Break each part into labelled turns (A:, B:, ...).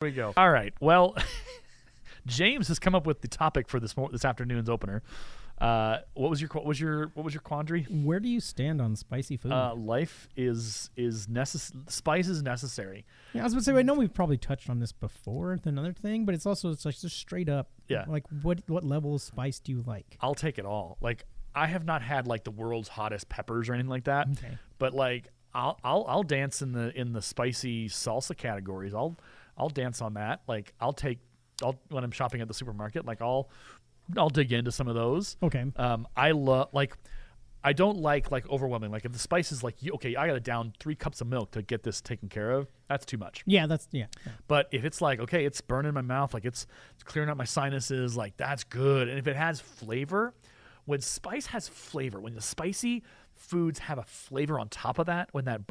A: we go. All right. Well, James has come up with the topic for this afternoon's opener. What was your quandary?
B: Where do you stand on spicy food?
A: Life is spice is necessary.
B: Yeah, I was going to say, I know we've probably touched on this before, another thing, but it's like just straight up.
A: Yeah.
B: Like what level of spice do you like?
A: I'll take it all. Like I have not had like the world's hottest peppers or anything like that.
B: Okay.
A: But like I'll dance in the spicy salsa categories. I'll dance on that. Like when I'm shopping at the supermarket, like I'll dig into some of those.
B: Okay.
A: I don't like overwhelming. Like if the spice is like, okay, I got to down 3 cups of milk to get this taken care of. That's too much.
B: Yeah, yeah.
A: But if it's like, okay, it's burning my mouth, like it's clearing out my sinuses, like that's good. And if it has flavor, when spice has flavor, when the spicy foods have a flavor on top of that, with that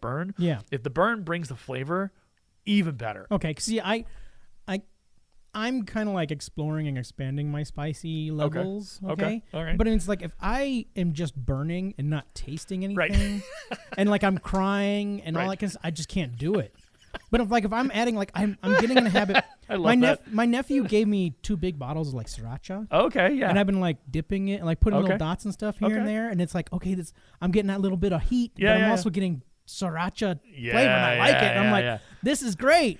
A: burn,
B: yeah.
A: If the burn brings the flavor, even better.
B: Okay. See, I'm kind of like exploring and expanding my spicy levels. Okay.
A: All right.
B: But it's like if I am just burning and not tasting anything,
A: right.
B: and like I'm crying and all that kind of stuff, I just can't do it. But if I'm adding, like I'm getting in a habit.
A: I love that.
B: My nephew gave me 2 big bottles of like sriracha.
A: Okay, yeah.
B: And I've been like dipping it and like putting little dots and stuff here and there, and it's like, okay, I'm getting that little bit of heat, but I'm also getting sriracha flavor, and I like it. And I'm like, this is great.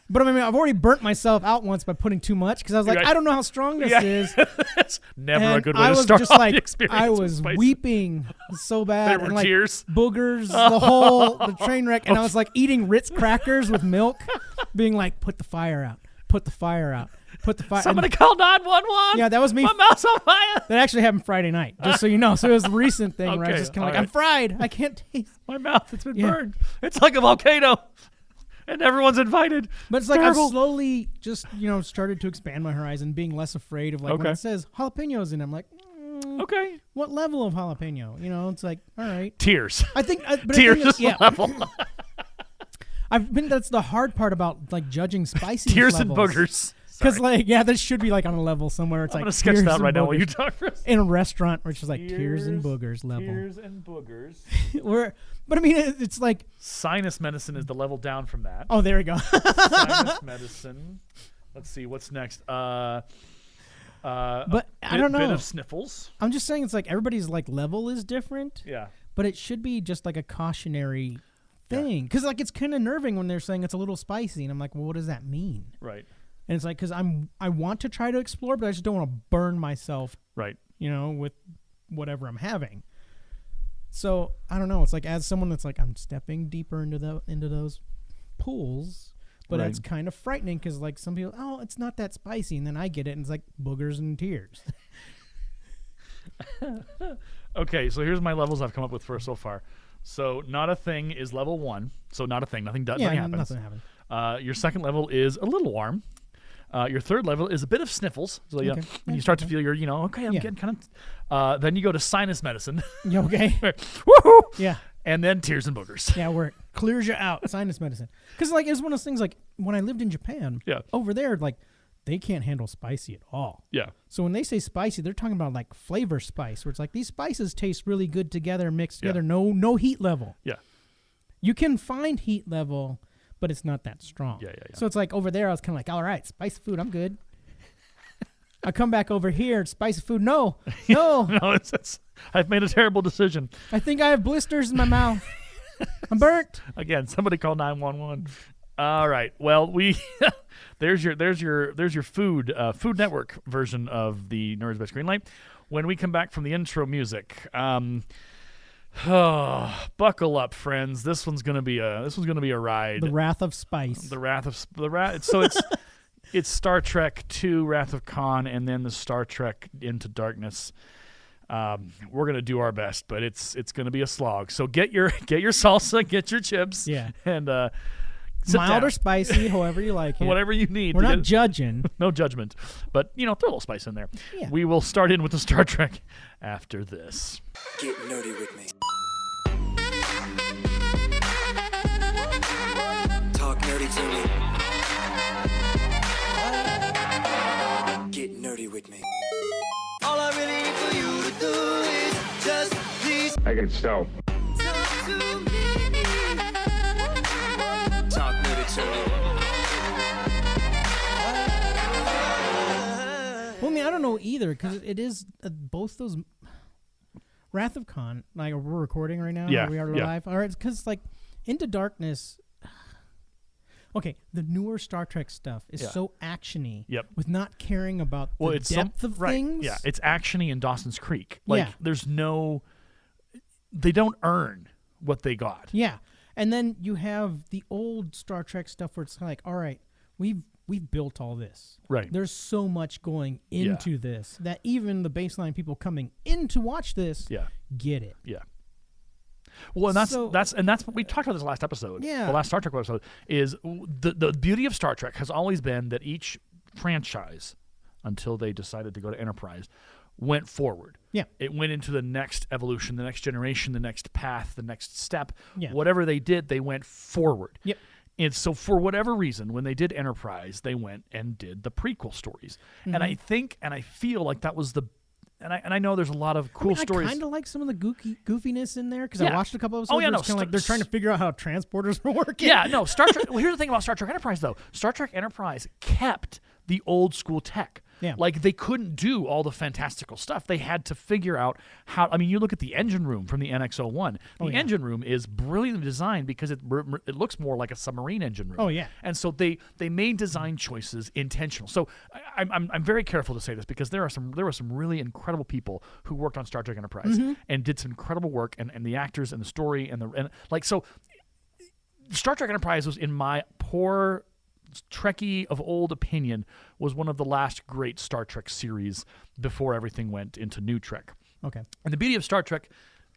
B: But I mean, I've already burnt myself out once by putting too much because I was like, I don't know how strong this is.
A: It's never
B: and
A: a good way to start off the experience.
B: I was weeping so bad.
A: There were
B: and like
A: tears.
B: Boogers, the train wreck. And I was like eating Ritz crackers with milk, being like, put the fire out, put the fire out, put the fire.
A: Somebody call 911.
B: Yeah, that was me.
A: My mouth's on fire.
B: That actually happened Friday night, just so you know. So it was a recent thing where I was just kind of like,
A: right.
B: I'm fried. I can't taste.
A: My mouth, it's been burned. It's like a volcano. And everyone's invited.
B: But it's like I've slowly just, started to expand my horizon, being less afraid of like when it says jalapenos in it. I'm like,
A: okay.
B: What level of jalapeno? It's like, all right.
A: Tears.
B: I think
A: tears is the level.
B: That's the hard part about like judging spicy
A: tears
B: levels.
A: And boogers.
B: Because that should be like on a level somewhere. It's
A: I'm
B: like
A: gonna sketch that right now while you talk for us.
B: In a restaurant where it's just like tears and boogers level.
A: Tears and boogers.
B: But I mean, it's like
A: sinus medicine is the level down from that.
B: Oh, there we go.
A: Sinus medicine. Let's see what's next.
B: But I don't know.
A: Bit of sniffles.
B: I'm just saying it's like everybody's like level is different.
A: Yeah.
B: But it should be just like a cautionary thing because like it's kind of nerving when they're saying it's a little spicy, and I'm like, well, what does that mean?
A: Right.
B: And it's like because I want to try to explore, but I just don't want to burn myself.
A: Right.
B: With whatever I'm having. So I don't know. It's like as someone that's like I'm stepping deeper into those pools, but it's kind of frightening because like some people, it's not that spicy, and then I get it, and it's like boogers and tears.
A: Okay, so here's my levels I've come up with for so far. So not a thing is level 1. So not a thing. Nothing happens.
B: Nothing happens.
A: Your second level is a little warm. Your third level is a bit of sniffles. So when you start to feel your, okay, I'm getting kind of. Then you go to sinus medicine.
B: Okay.
A: Woohoo!
B: Yeah.
A: And then tears and boogers.
B: Yeah, where it clears you out. Sinus medicine. Because like it's one of those things like when I lived in Japan.
A: Yeah.
B: Over there, like they can't handle spicy at all.
A: Yeah.
B: So when they say spicy, they're talking about like flavor spice, where it's like these spices taste really good together, mixed together. No heat level.
A: Yeah.
B: You can find heat level, but it's not that strong.
A: Yeah.
B: So it's like over there, I was kind of like, all right, spicy food, I'm good. I come back over here, spicy food, no.
A: No, I've made a terrible decision.
B: I think I have blisters in my mouth. I'm burnt.
A: Again, somebody call 911. All right. Well, there's your Food Network version of the Nerds by Screenlight. When we come back from the intro music, buckle up, friends. This one's gonna be a ride.
B: The Wrath of Spice.
A: So it's Star Trek II, Wrath of Khan, and then the Star Trek Into Darkness. We're gonna do our best, but it's gonna be a slog. So get your salsa, get your chips, and
B: mild or spicy, however you like it.
A: Whatever you need.
B: We're not judging.
A: No judgment. But, throw a little spice in there.
B: Yeah.
A: We will start in with the Star Trek after this.
C: Get nerdy with me. Talk nerdy to me. Get nerdy with me. All I really need for you to do is just please.
D: I can stop.
C: Talk to me. Talk nerdy to me.
B: don't know either because it is both those. Wrath of Khan, like we're recording right now.
A: Yeah,
B: we are live. All right, because like Into Darkness. Okay, the newer Star Trek stuff is so actiony.
A: Yep.
B: With not caring about the depth of things.
A: Yeah, it's actiony in Dawson's Creek. Like there's no. They don't earn what they got.
B: Yeah, and then you have the old Star Trek stuff where it's like, all right, we've built all this.
A: Right.
B: There's so much going into this that even the baseline people coming in to watch this get it.
A: Yeah. Well, and that's what we talked about this last episode.
B: Yeah.
A: The last Star Trek episode is the beauty of Star Trek has always been that each franchise, until they decided to go to Enterprise, went forward.
B: Yeah.
A: It went into the next evolution, the next generation, the next path, the next step.
B: Yeah.
A: Whatever they did, they went forward.
B: Yep.
A: And so for whatever reason, when they did Enterprise, they went and did the prequel stories.
B: Mm-hmm.
A: And I think and I feel like that was and I know there's a lot of cool stories.
B: I kind of like some of the goofiness in there because I watched a couple of episodes.
A: Oh, yeah, no.
B: It's kind of like they're trying to figure out how transporters are working.
A: Yeah, no. Star Trek. Well, here's the thing about Star Trek Enterprise, though. Star Trek Enterprise kept the old school tech.
B: Yeah.
A: Like, they couldn't do all the fantastical stuff. They had to figure out how. I mean, you look at the engine room from the NX-01. The engine room is brilliantly designed because it looks more like a submarine engine room.
B: Oh, yeah.
A: And so they made design choices intentional. So I'm very careful to say this because there were some really incredible people who worked on Star Trek Enterprise and did some incredible work, and the actors and the story and so Star Trek Enterprise was, in my poor Trekkie of old opinion, was one of the last great Star Trek series before everything went into New Trek.
B: Okay.
A: And the beauty of Star Trek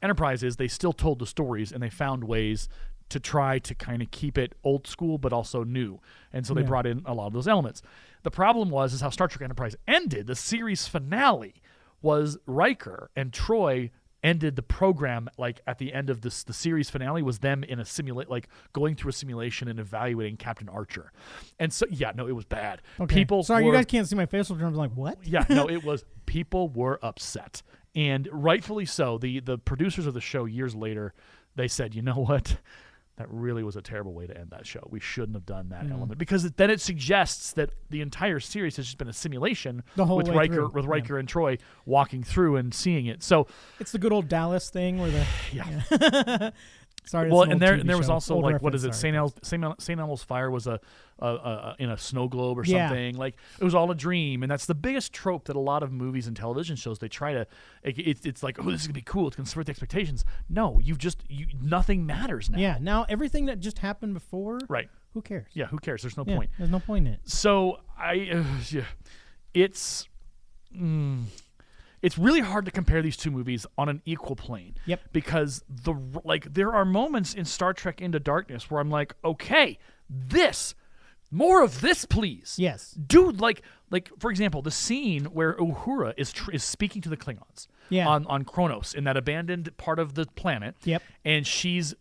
A: Enterprise is they still told the stories and they found ways to try to kind of keep it old school but also new. And so they brought in a lot of those elements. The problem is how Star Trek Enterprise ended. The series finale was Riker and Troy ended the program, like at the end of the series finale was them in a going through a simulation and evaluating Captain Archer. And so it was bad.
B: Okay. You guys can't see my facial terms. Like, what?
A: Yeah, no, it was. People were upset, and rightfully so. The producers of the show years later, they said, you know what? That really was a terrible way to end that show. We shouldn't have done that element because then it suggests that the entire series has just been a simulation with Riker and Troy walking through and seeing it. So
B: it's the good old Dallas thing where the Sorry.
A: Well, and there was
B: show.
A: also
B: Old
A: like
B: reference,
A: what is it?
B: sorry.
A: St. Elmo's Fire was in a snow globe or something. Like it was all a dream, and that's the biggest trope that a lot of movies and television shows they try to. It's like, oh, this is gonna be cool. It's gonna subvert the expectations. No, nothing matters now.
B: Yeah. Now everything that just happened before.
A: Right.
B: Who cares?
A: Yeah. Who cares? There's no point.
B: There's no point in it.
A: So it's really hard to compare these two movies on an equal plane.
B: Yep.
A: Because there are moments in Star Trek Into Darkness where I'm like, okay, more of this, please.
B: Yes.
A: Dude, like for example, the scene where Uhura is speaking to the Klingons on Kronos in that abandoned part of the planet.
B: Yep.
A: And she's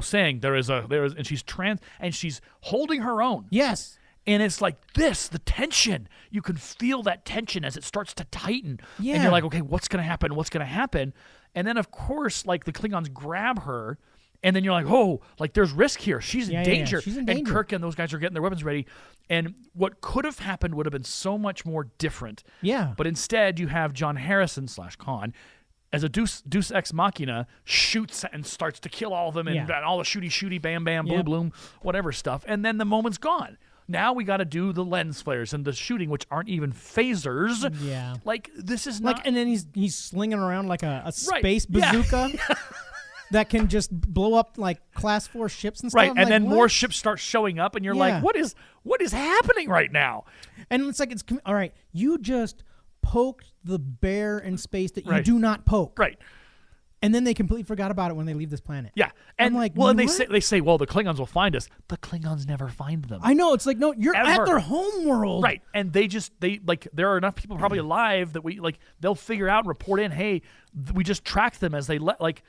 A: saying and she's holding her own.
B: Yes.
A: And it's like the tension. You can feel that tension as it starts to tighten.
B: Yeah.
A: And you're like, okay, what's going to happen? What's going to happen? And then, of course, like the Klingons grab her, and then you're like, oh, like there's risk here. She's in danger.
B: She's in danger.
A: And Kirk and those guys are getting their weapons ready. And what could have happened would have been so much more different.
B: Yeah.
A: But instead, you have John Harrison / Khan as a Deus Ex Machina shoots and starts to kill all of them and all the shooty, bam, bam, bloom, bloom, whatever stuff. And then the moment's gone. Now we got to do the lens flares and the shooting, which aren't even phasers.
B: Yeah.
A: Like, this is not...
B: and then he's slinging around like a space bazooka that can just blow up like Class 4 ships and stuff.
A: Right,
B: I'm
A: and
B: like,
A: then
B: what?
A: more ships start showing up, and you're like, what is happening right now?
B: And it's like, all right, you just poked the bear in space that you do not poke.
A: Right.
B: And then they completely forgot about it when they leave this planet.
A: Yeah, and
B: I'm like,
A: and they say, well, the Klingons will find us. The Klingons never find them.
B: I know. It's like, no, you're
A: Ever.
B: at their home world.
A: Right, and they there are enough people probably alive that they'll figure out and report in, hey, we just tracked them as they what?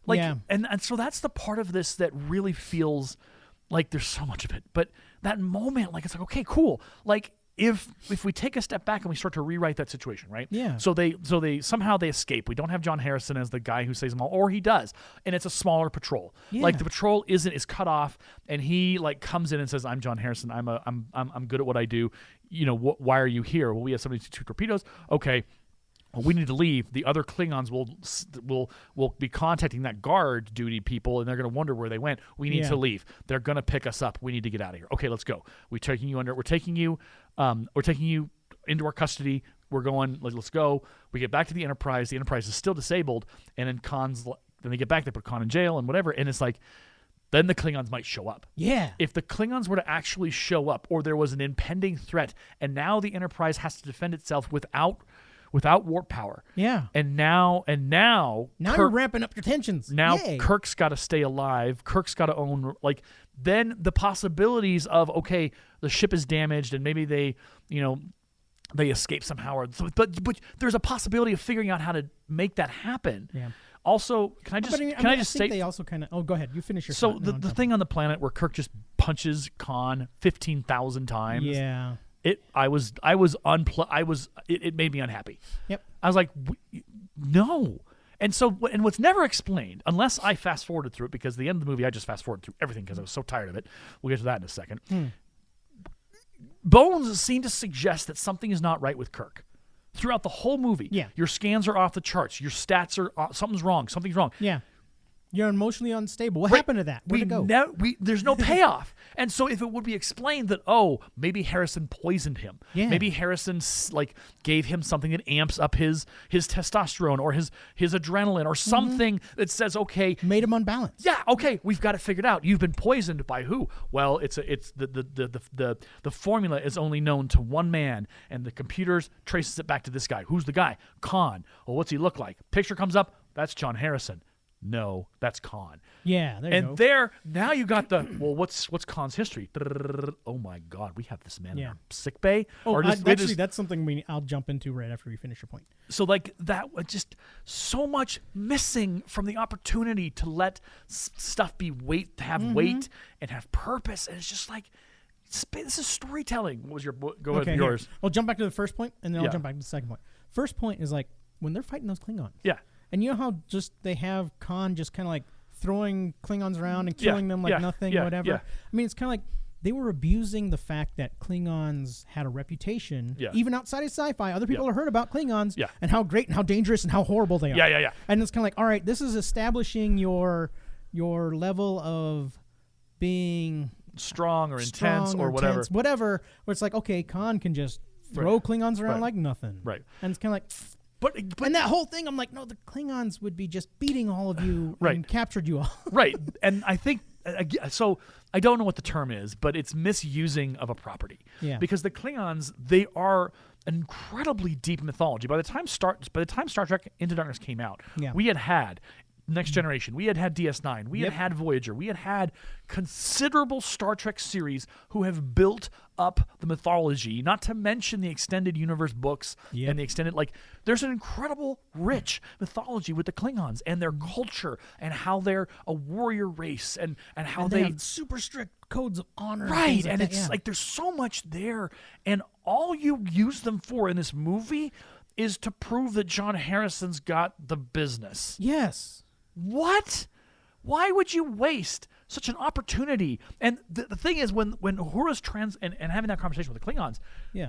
A: And so that's the part of this that really feels like there's so much of it. But that moment, it's like, okay, cool. Like, if we take a step back and we start to rewrite that situation, right?
B: Yeah.
A: So they somehow they escape. We don't have John Harrison as the guy who saves them all, or he does, and it's a smaller patrol.
B: Yeah.
A: Like the patrol is cut off, and he like comes in and says, "I'm John Harrison. I'm good at what I do. You know, why are you here? Well, we have 72 torpedoes. Okay." Well, we need to leave. The other Klingons will be contacting that guard duty people, and they're going to wonder where they went. We need to leave. They're going to pick us up. We need to get out of here. Okay, let's go. We're taking you into our custody. We're going. Let's go. We get back to the Enterprise. The Enterprise is still disabled, and then they get back. They put Khan in jail and whatever. And it's like, then the Klingons might show up.
B: Yeah.
A: If the Klingons were to actually show up, or there was an impending threat, and now the Enterprise has to defend itself without warp power.
B: Yeah.
A: And now
B: you're ramping up your tensions.
A: Now
B: Yay.
A: Kirk's got to stay alive. Kirk's got to own, like, then the possibilities of, okay, the ship is damaged and maybe they escape somehow, but there's a possibility of figuring out how to make that happen.
B: Yeah.
A: Also, can I just say
B: they also kind of. Oh, go ahead. You finish your.
A: So the thing on the planet where Kirk just punches Khan 15,000 times.
B: Yeah.
A: It made me unhappy.
B: Yep.
A: I was like, no. And what's never explained, unless I fast forwarded through it, because at the end of the movie I just fast forwarded through everything because I was so tired of it. We'll get to that in a second. Bones seem to suggest that something is not right with Kirk throughout the whole movie.
B: Yeah. Your
A: scans are off the charts. Your stats are something's wrong. Something's wrong.
B: Yeah. You're emotionally unstable. What happened to that? Where'd it go?
A: There's no payoff. And so if it would be explained that, maybe Harrison poisoned him.
B: Yeah.
A: Maybe Harrison gave him something that amps up his testosterone or his adrenaline or something that says, okay.
B: Made him unbalanced.
A: Yeah, okay, we've got it figured out. You've been poisoned by who? Well, it's the formula is only known to one man, and the computers traces it back to this guy. Who's the guy? Khan. Well, what's he look like? Picture comes up, that's John Harrison. No, that's Khan.
B: Yeah, there you go.
A: And now you got what's Khan's history? Oh my God, we have this man in our sick bay.
B: That's something I'll jump into right after we finish your point.
A: So like that, just so much missing from the opportunity to let stuff have weight and have purpose, and it's just like, this is storytelling. What was go ahead yours?
B: Here. I'll jump back to the first point, and then I'll jump back to the second point. First point is like when they're fighting those Klingons.
A: Yeah.
B: And you know how just they have Khan just kind of like throwing Klingons around and killing them like nothing, whatever. Yeah. I mean, it's kind of like they were abusing the fact that Klingons had a reputation, even outside of sci-fi. Other people have heard about Klingons and how great and how dangerous and how horrible they are.
A: Yeah.
B: And it's kind of like, all right, this is establishing your level of being
A: strong or intense or whatever.
B: Where it's like, okay, Khan can just throw Klingons around like nothing.
A: Right.
B: And it's kind of like... But and that whole thing, I'm like, no, the Klingons would be just beating all of you and captured you all.
A: Right. And I think, so I don't know what the term is, but it's misusing of a property. Yeah. Because the Klingons, they are incredibly deep mythology. By the time Star Trek Into Darkness came out, we had Next Generation, we had DS9, we had Voyager, we had considerable Star Trek series who have built up the mythology, not to mention the extended universe books and the extended, there's an incredible rich mythology with the Klingons and their culture and how they're a warrior race and how they
B: have super strict codes of honor.
A: Right, and it's like there's so much there, and all you use them for in this movie is to prove that John Harrison's got the business.
B: Yes.
A: What? Why would you waste such an opportunity? And the thing is, when Uhura's and having that conversation with the Klingons,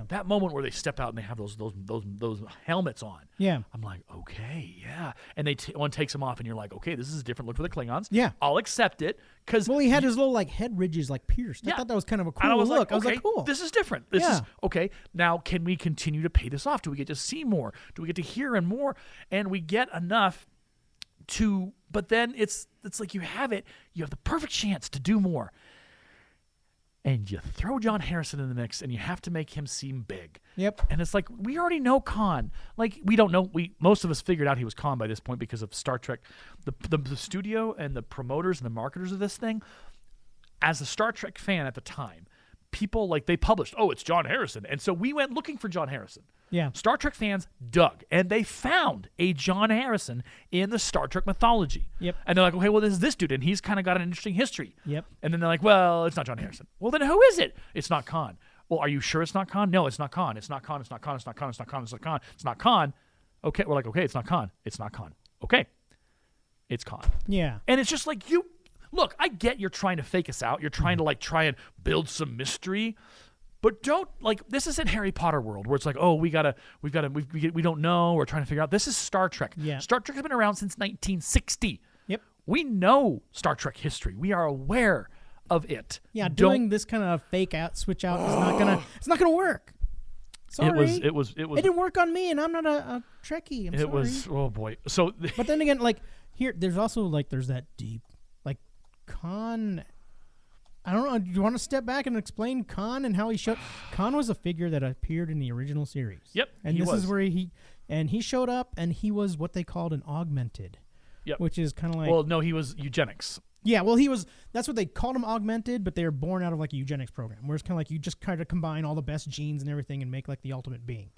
A: that moment where they step out and they have those helmets on, I'm like, okay, and one takes them off, and you're like, okay, this is a different look for the Klingons.
B: Yeah,
A: I'll accept it because
B: he had his little head ridges pierced. I thought that was kind of a cool look. I was like, cool.
A: This is different. This is okay. Now, can we continue to pay this off? Do we get to see more? Do we get to hear and more? And we get enough but then it's like you have the perfect chance to do more, and you throw John Harrison in the mix, and you have to make him seem big.
B: Yep.
A: And it's like, we already know Khan. Like, we don't know. Most of us figured out he was Khan by this point because of Star Trek, the studio and the promoters and the marketers of this thing. As a Star Trek fan at the time, people they published, it's John Harrison, and so we went looking for John Harrison.
B: Yeah.
A: Star Trek fans dug, and they found a John Harrison in the Star Trek mythology.
B: Yep.
A: And they're like, okay, well, this is this dude, and he's kind of got an interesting history.
B: Yep.
A: And then they're like, well, it's not John Harrison. Well, then who is it? It's not Khan. Well, are you sure it's not Khan? No, it's not Khan. It's not Khan. It's not Khan. It's not Khan. It's not Khan. It's not Khan. It's not Khan. Okay, we're like, okay, it's not Khan. It's not Khan. Okay, it's Khan.
B: Yeah.
A: And it's just like, you look, I get you're trying to fake us out. You're trying to like try and build some mystery. But don't, like, this isn't Harry Potter world where it's like, oh, we don't know. We're trying to figure out. This is Star Trek.
B: Yeah.
A: Star Trek has been around since 1960.
B: Yep.
A: We know Star Trek history. We are aware of it.
B: Yeah, doing this kind of fake out, switch out it's not gonna work. Sorry.
A: It was.
B: It didn't work on me, and I'm not a Trekkie. I'm sorry.
A: It was, oh boy. So.
B: But then again, like, there's also, like, there's that deep, like, Khan. I don't know. Do you want to step back and explain Khan and how he showed? Khan was a figure that appeared in the original series.
A: Yep.
B: And this is where he showed up, and he was what they called an augmented.
A: Yep.
B: Which is kind of like.
A: Well, no, he was eugenics.
B: Yeah, well, that's what they called him, augmented, but they were born out of like a eugenics program, where it's kind of like you just kind of combine all the best genes and everything and make like the ultimate being.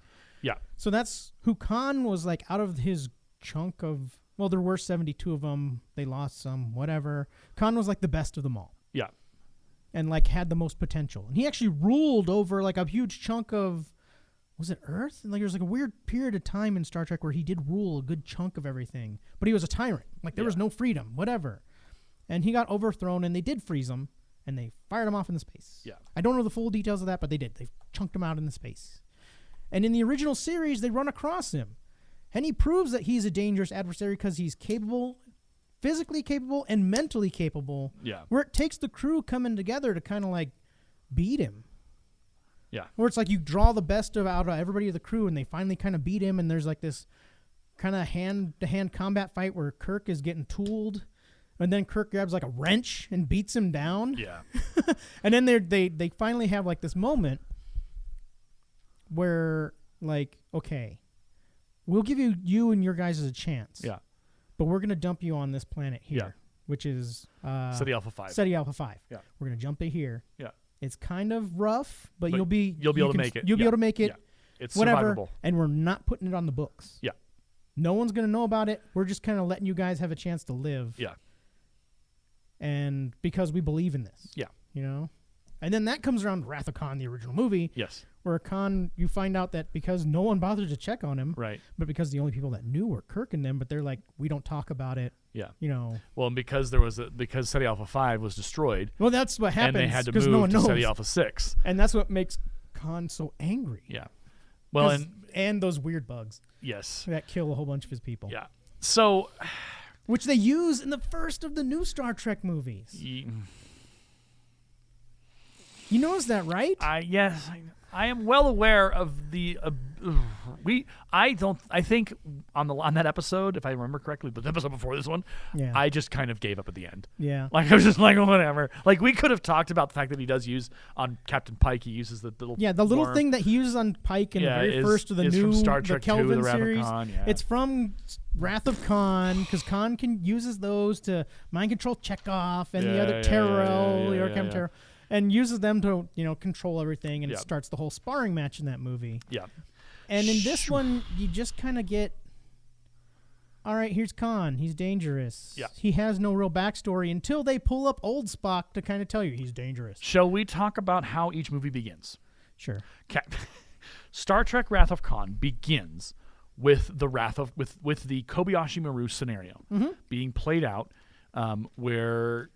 A: Yeah.
B: So that's who Khan was, like, out of his chunk of, well, there were 72 of them. They lost some, whatever. Khan was like the best of them all.
A: Yeah.
B: And like had the most potential. And he actually ruled over like a huge chunk of, was it Earth? And like there was like a weird period of time in Star Trek where he did rule a good chunk of everything, but he was a tyrant. Like there was no freedom, whatever. And he got overthrown, and they did freeze him, and they fired him off into space.
A: Yeah.
B: I don't know the full details of that, but they did. They chunked him out into space. And in the original series, they run across him. And he proves that he's a dangerous adversary because he's capable, physically capable, and mentally capable.
A: Yeah.
B: Where it takes the crew coming together to kind of like beat him.
A: Yeah.
B: Where it's like you draw the best out of everybody of the crew, and they finally kind of beat him, and there's like this kind of hand-to-hand combat fight where Kirk is getting tooled. And then Kirk grabs like a wrench and beats him down.
A: Yeah.
B: And then they finally have like this moment where, like, okay, we'll give you and your guys a chance.
A: Yeah.
B: But we're going to dump you on this planet here,
A: Yeah.
B: which is
A: Ceti Alpha 5.
B: Ceti Alpha 5.
A: Yeah.
B: We're going to jump it here.
A: Yeah.
B: It's kind of rough, but you'll be
A: able to make it.
B: You'll be
A: Yeah.
B: able to make it.
A: Yeah. It's
B: whatever.
A: survivable.
B: And we're not putting it on the books.
A: Yeah.
B: No one's going to know about it. We're just kind of letting you guys have a chance to live.
A: Yeah.
B: And because we believe in this.
A: Yeah.
B: You know? And then that comes around Wrath of Khan, the original movie.
A: Yes.
B: Where Khan, you find out that because no one bothered to check on him.
A: Right.
B: But because the only people that knew were Kirk and them, but they're like, we don't talk about it.
A: Yeah.
B: You know.
A: Well, and because because Ceti Alpha 5 was destroyed.
B: Well, that's what happens.
A: And they had to move
B: no one
A: to
B: knows.
A: Ceti Alpha 6.
B: And that's what makes Khan so angry.
A: Yeah. Well,
B: and those weird bugs.
A: Yes.
B: That kill a whole bunch of his people.
A: Yeah. So.
B: Which they use in the first of the new Star Trek movies. You notice that, right?
A: Yes, I am well aware of the. I think on that episode, if I remember correctly, the episode before this one,
B: yeah.
A: I just kind of gave up at the end.
B: Yeah.
A: Like I was just like, whatever. Like we could have talked about the fact that he does use on Captain Pike. He uses the little
B: little thing that he uses on Pike in the very first of the new
A: from Star Trek
B: the Kelvin
A: 2, the Wrath
B: series.
A: of Khan, yeah.
B: It's from Wrath of Khan because Khan uses those to mind control Chekhov and the other Terrell, Terrell, and uses them to control everything, and it starts the whole sparring match in that movie.
A: Yeah.
B: And in this one, you just kind of get, all right, here's Khan. He's dangerous.
A: Yeah.
B: He has no real backstory until they pull up old Spock to kind of tell you he's dangerous.
A: Shall we talk about how each movie begins?
B: Sure.
A: Star Trek Wrath of Khan begins with the with the Kobayashi Maru scenario being played out, where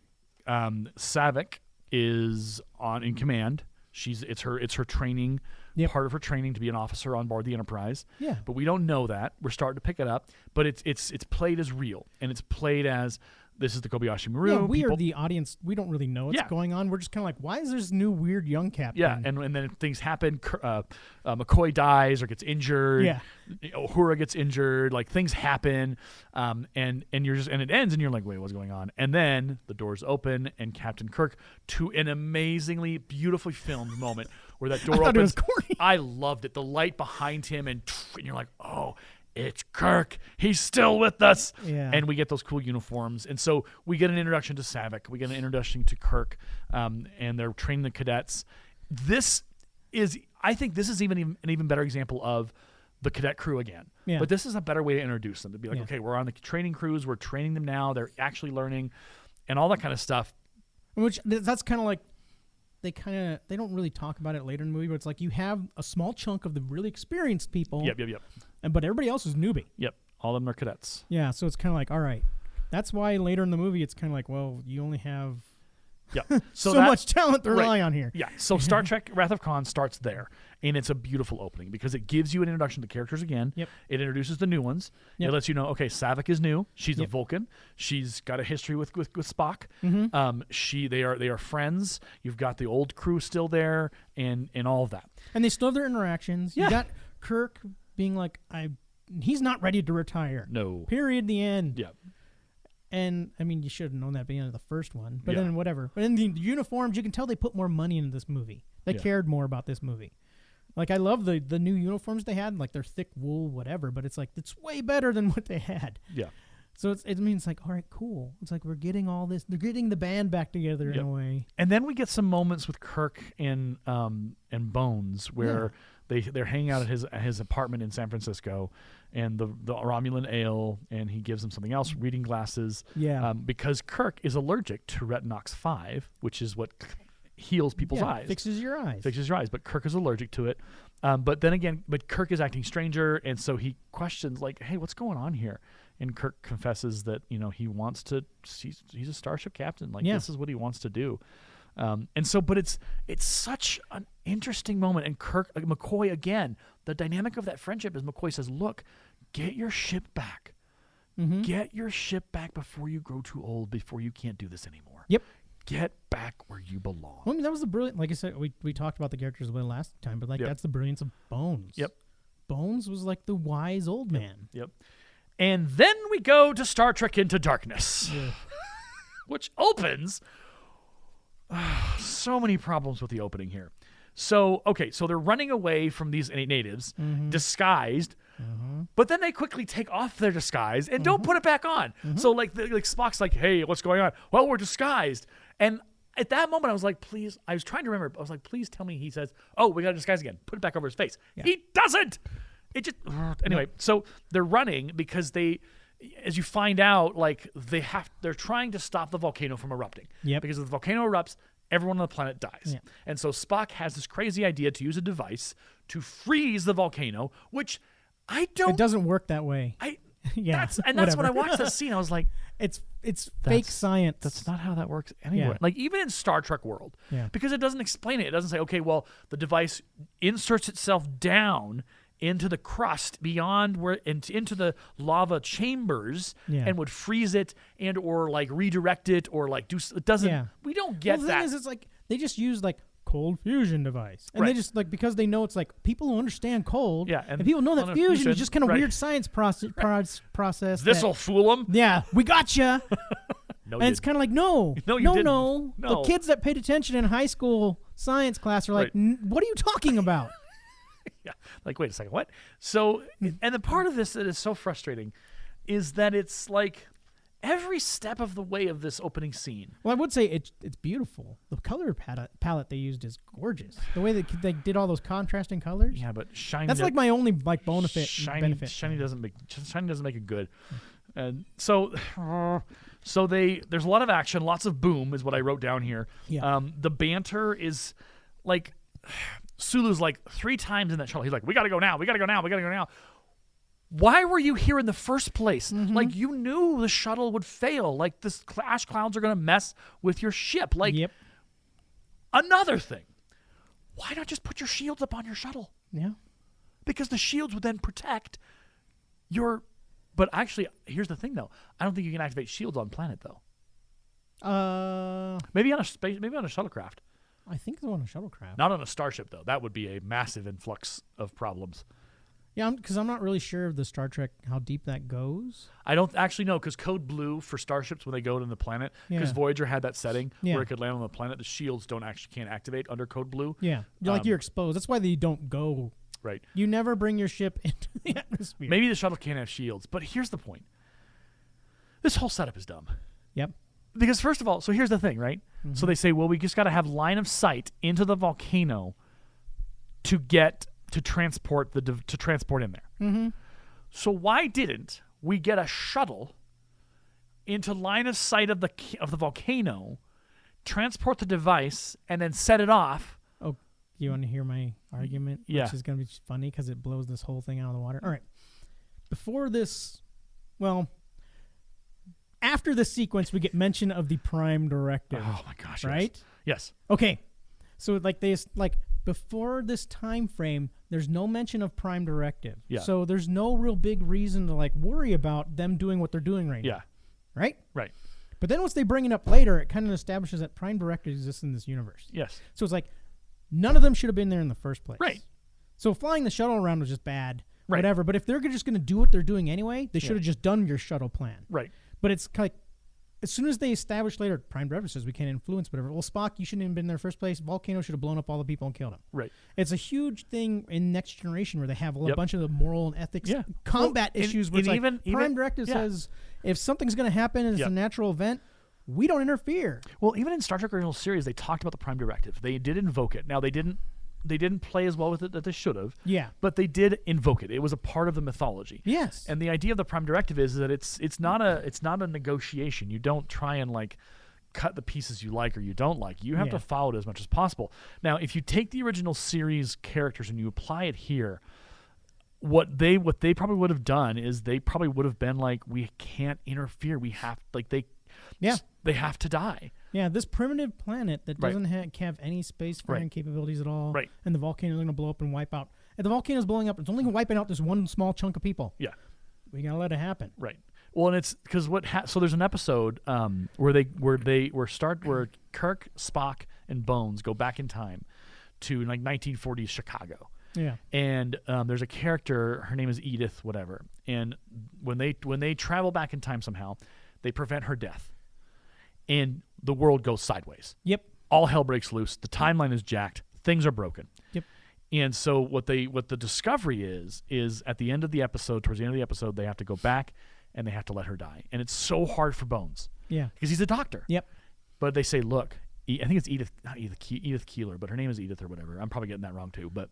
A: Saavik is in command. It's her training.
B: Yep.
A: Part of her training to be an officer on board the Enterprise.
B: Yeah.
A: But we don't know that. We're starting to pick it up. But it's played as real, and it's played as this is the Kobayashi Maru.
B: Yeah, we are the audience. We don't really know what's going on. We're just kind of like, why is this new weird young captain?
A: Yeah, and then things happen. McCoy dies or gets injured.
B: Yeah.
A: Uhura gets injured. Like things happen, and you're just and it ends, and you're like, wait, what's going on? And then the doors open, and Captain Kirk, to an amazingly beautifully filmed moment where that door opens.
B: It was corny.
A: I loved it. The light behind him, and you're like, oh. It's Kirk. He's still with us.
B: Yeah.
A: And we get those cool uniforms. And so we get an introduction to Saavik. We get an introduction to Kirk, and they're training the cadets. I think this is an even better example of the cadet crew again.
B: Yeah.
A: But this is a better way to introduce them, to be like, okay, we're on the training crews. We're training them now. They're actually learning and all that kind of stuff.
B: Which that's kind of like they don't really talk about it later in the movie, but it's like you have a small chunk of the really experienced people.
A: Yep.
B: But everybody else is newbie.
A: Yep. All of them are cadets.
B: Yeah, so it's kind of like, all right. That's why later in the movie it's kind of like, well, you only have so much talent to rely on here.
A: Yeah. So Star Trek Wrath of Khan starts there, and it's a beautiful opening because it gives you an introduction to the characters again.
B: Yep.
A: It introduces the new ones.
B: Yep.
A: It lets you know, okay, Saavik is new. She's a Vulcan. She's got a history with Spock. They are friends. You've got the old crew still there, and all of that.
B: And they still have their interactions.
A: Yeah.
B: You got Kirk being like, he's not ready to retire.
A: No.
B: Period. The end.
A: Yeah.
B: And, I mean, you should have known that being the first one. But then whatever. But in the uniforms, you can tell they put more money into this movie. They cared more about this movie. Like, I love the new uniforms they had. Like, they're thick wool, whatever. But it's like, it's way better than what they had.
A: Yeah.
B: So it means like, all right, cool. It's like we're getting all this. They're getting the band back together in a way.
A: And then we get some moments with Kirk and Bones where they're hanging out at his apartment in San Francisco, and the Romulan ale, and he gives them something else, reading glasses.
B: Yeah.
A: Because Kirk is allergic to Retinox 5, which is what heals people's eyes.
B: Fixes your eyes.
A: But Kirk is allergic to it. But then again, Kirk is acting stranger, and so he questions, like, hey, what's going on here? And Kirk confesses that, he wants to, he's a starship captain. Like, this is what he wants to do. And so, but it's such an interesting moment. And McCoy, again, the dynamic of that friendship is McCoy says, look, get your ship back. Mm-hmm. Get your ship back before you grow too old, before you can't do this anymore.
B: Yep.
A: Get back where you belong.
B: Well, I mean, that was the brilliant, like I said, we talked about the characters a little last time, but that's the brilliance of Bones.
A: Yep.
B: Bones was like the wise old man.
A: Yep. And then we go to Star Trek Into Darkness, which opens... so many problems with the opening here. So they're running away from these natives, disguised, but then they quickly take off their disguise and don't put it back on. So like Spock's like, hey, what's going on? Well, we're disguised. And at that moment, I was like, please, I was trying to remember. I was like, please tell me he says, oh, we got to disguise again. Put it back over his face. Yeah. He doesn't. It just, anyway, so they're running because as you find out, like they're trying to stop the volcano from erupting.
B: Yep.
A: Because if the volcano erupts, everyone on the planet dies. Yeah. And so Spock has this crazy idea to use a device to freeze the volcano, which it
B: doesn't work that way.
A: That's when I watched that scene, I was like,
B: it's fake science.
A: That's not how that works anywhere. Yeah. Like even in Star Trek world, because it doesn't explain it. It doesn't say, okay, well, the device inserts itself down into the crust beyond into the lava chambers and would freeze it and or like redirect it or like do it doesn't we don't get
B: the
A: that.
B: Thing is, it's like they just use like cold fusion device and they just like because they know it's like people who understand cold and people know that fusion is just kind of weird science process.
A: This'll fool them.
B: Yeah, we gotcha. And it's kind of like no. The kids that paid attention in high school science class are like, what are you talking about?
A: Yeah, like, wait a second, what? So, and the part of this that is so frustrating is that it's like every step of the way of this opening scene.
B: Well, I would say it's beautiful. The color palette they used is gorgeous. The way that they did all those contrasting colors.
A: Yeah, but shiny.
B: That's like my only like benefit.
A: Shiny doesn't make it good. And so there's a lot of action, lots of boom is what I wrote down here.
B: Yeah.
A: The banter is like. Sulu's like 3 times in that shuttle. He's like, we got to go now. We got to go now. We got to go now. Why were you here in the first place? Mm-hmm. Like, you knew the shuttle would fail. Like, this ash clouds are going to mess with your ship. Like, another thing. Why not just put your shields up on your shuttle?
B: Yeah.
A: Because the shields would then protect your... But actually, here's the thing, though. I don't think you can activate shields on planet, though. Maybe on a shuttlecraft.
B: I think it's on a shuttlecraft.
A: Not on a starship, though. That would be a massive influx of problems.
B: Yeah, because I'm not really sure of the Star Trek, how deep that goes.
A: I don't actually know, because Code Blue for starships, when they go to the planet, because Voyager had that setting where it could land on the planet, the shields can't activate under Code Blue.
B: Yeah, you're exposed. That's why they don't go.
A: Right.
B: You never bring your ship into the atmosphere.
A: Maybe the shuttle can't have shields, but here's the point. This whole setup is dumb.
B: Yep.
A: Because first of all, so here's the thing, right? Mm-hmm. So they say, well, we just got to have line of sight into the volcano to get to transport in there.
B: Mm-hmm.
A: So why didn't we get a shuttle into line of sight of the volcano, transport the device, and then set it off.
B: Oh, you want to hear my argument?
A: Yeah.
B: Which is going to be funny because it blows this whole thing out of the water. All right. Before this, after this sequence, we get mention of the Prime Directive.
A: Oh my gosh!
B: Right?
A: Yes.
B: Okay. So before this time frame, there's no mention of Prime Directive.
A: Yeah.
B: So there's no real big reason to worry about them doing what they're doing right now.
A: Yeah.
B: Right?
A: Right.
B: But then once they bring it up later, it kind of establishes that Prime Directive exists in this universe.
A: Yes.
B: So it's none of them should have been there in the first place.
A: Right.
B: So flying the shuttle around was just bad.
A: Right.
B: Whatever. But if they're just going to do what they're doing anyway, they should have just done your shuttle plan.
A: Right.
B: But it's as soon as they establish later, Prime Directive says we can't influence whatever. Well, Spock, you shouldn't have been there in the first place. Volcano should have blown up all the people and killed him.
A: Right.
B: It's a huge thing in Next Generation where they have a bunch of the moral and ethics combat issues. Where Prime Directive says if something's going to happen and it's a natural event, we don't interfere.
A: Well, even in Star Trek Original Series, they talked about the Prime Directive. They did invoke it. Now they didn't play as well with it that they should have.
B: Yeah.
A: But they did invoke it. It was a part of the mythology.
B: Yes.
A: And the idea of the Prime Directive is that it's not a negotiation. You don't try and cut the pieces you like or you don't like. You have to follow it as much as possible. Now, if you take the original series characters and you apply it here, what they probably would have done is they probably would have been we can't interfere. We have they have to die.
B: Yeah, this primitive planet that doesn't have any spacefaring capabilities at all, and the volcano is going to blow up and wipe out. And the volcano is blowing up. It's only wiping out this one small chunk of people.
A: Yeah,
B: we gotta let it happen.
A: Right. Well, and it's because so there's an episode where Kirk, Spock, and Bones go back in time to 1940s Chicago.
B: Yeah.
A: And there's a character. Her name is Edith, whatever. And when they travel back in time somehow, they prevent her death. And the world goes sideways.
B: Yep.
A: All hell breaks loose. The timeline is jacked. Things are broken.
B: Yep.
A: And so what the discovery is at the end of the episode, towards the end of the episode, they have to go back and they have to let her die. And it's so hard for Bones.
B: Yeah.
A: Because he's a doctor.
B: Yep.
A: But they say, look, I think it's Edith, not Edith Keeler, but her name is Edith or whatever. I'm probably getting that wrong too. But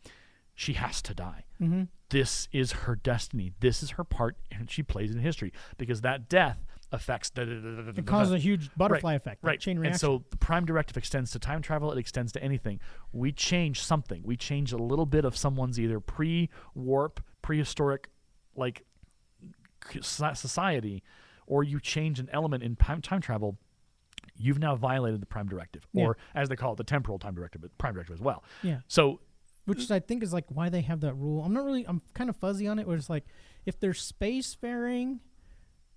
A: she has to die.
B: Mm-hmm.
A: This is her destiny. This is her part, and she plays in history because that death affects
B: it causes a huge butterfly effect,
A: right?
B: Chain reaction.
A: And so the Prime Directive extends to time travel. It extends to anything. We change something. We change a little bit of someone's either pre-warp, prehistoric, society, or you change an element in time travel. You've now violated the Prime Directive, or as they call it, the temporal time directive, but Prime Directive as well.
B: Yeah.
A: So.
B: Which I think is why they have that rule. I'm kind of fuzzy on it, where it's if they're spacefaring,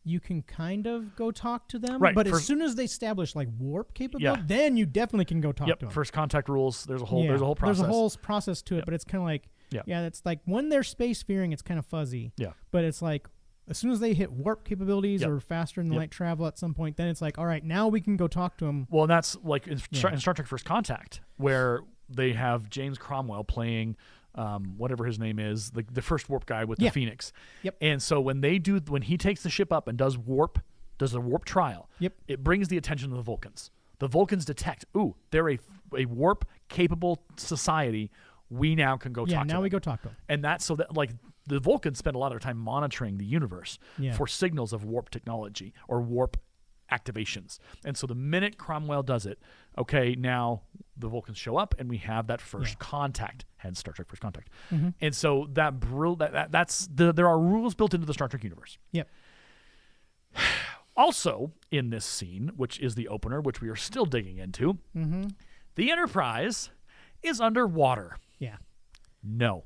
B: you can kind of go talk to them.
A: Right.
B: But as soon as they establish warp capability, then you definitely can go talk to them.
A: First contact rules. There's a whole process.
B: There's a whole process to it, but it's kind of it's when they're spacefaring, it's kind of fuzzy.
A: Yeah.
B: But it's as soon as they hit warp capabilities or faster than light travel at some point, then it's all right, now we can go talk to them.
A: Well, and that's in Star Trek First Contact, where they have James Cromwell playing whatever his name is, the first warp guy with the Phoenix.
B: Yep.
A: And so when he takes the ship up and does a warp trial, it brings the attention of the Vulcans. The Vulcans detect, they're a warp capable society. We now can go talk to them.
B: Yeah, now we go talk to them.
A: And that's so that the Vulcans spend a lot of their time monitoring the universe for signals of warp technology or warp activations. And so the minute Cromwell does it, okay, now the Vulcans show up and we have that first contact, hence Star Trek First Contact. Mm-hmm. And so there are rules built into the Star Trek universe.
B: Yep.
A: Also in this scene, which is the opener, which we are still digging into, the Enterprise is underwater.
B: Yeah.
A: No.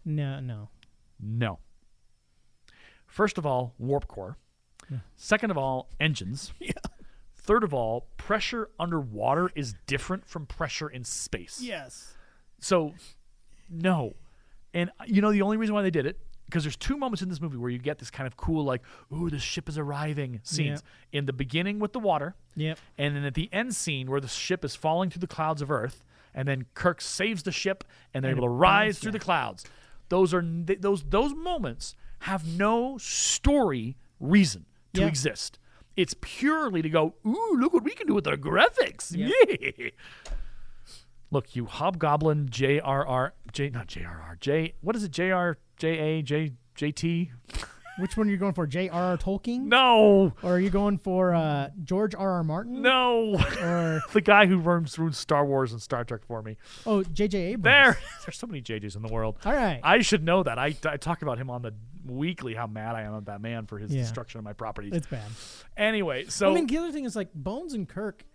A: First of all, warp core. Yeah. Second of all, engines. Yeah. Third of all, pressure underwater is different from pressure in space.
B: Yes.
A: So, no. And, the only reason why they did it, because there's two moments in this movie where you get this kind of cool, the ship is arriving scenes. Yep. In the beginning with the water.
B: Yep. And
A: then at the end scene where the ship is falling through the clouds of Earth, and then Kirk saves the ship, and they're able to rise through the clouds. Those moments have no story reason to exist. It's purely to go, look what we can do with our graphics. Yep. Yeah. Look, you hobgoblin what is it, JT?
B: Which one are you going for? J.R.R. Tolkien?
A: No.
B: Or are you going for George R.R. Martin?
A: No.
B: Or
A: the guy who runs Star Wars and Star Trek for me.
B: Oh, J.J. Abrams.
A: There's so many JJs in the world.
B: All right.
A: I should know that. I talk about him on the weekly, how mad I am at that man for his destruction of my properties.
B: It's bad.
A: Anyway, so...
B: I mean, the other thing is, like, Bones and Kirk,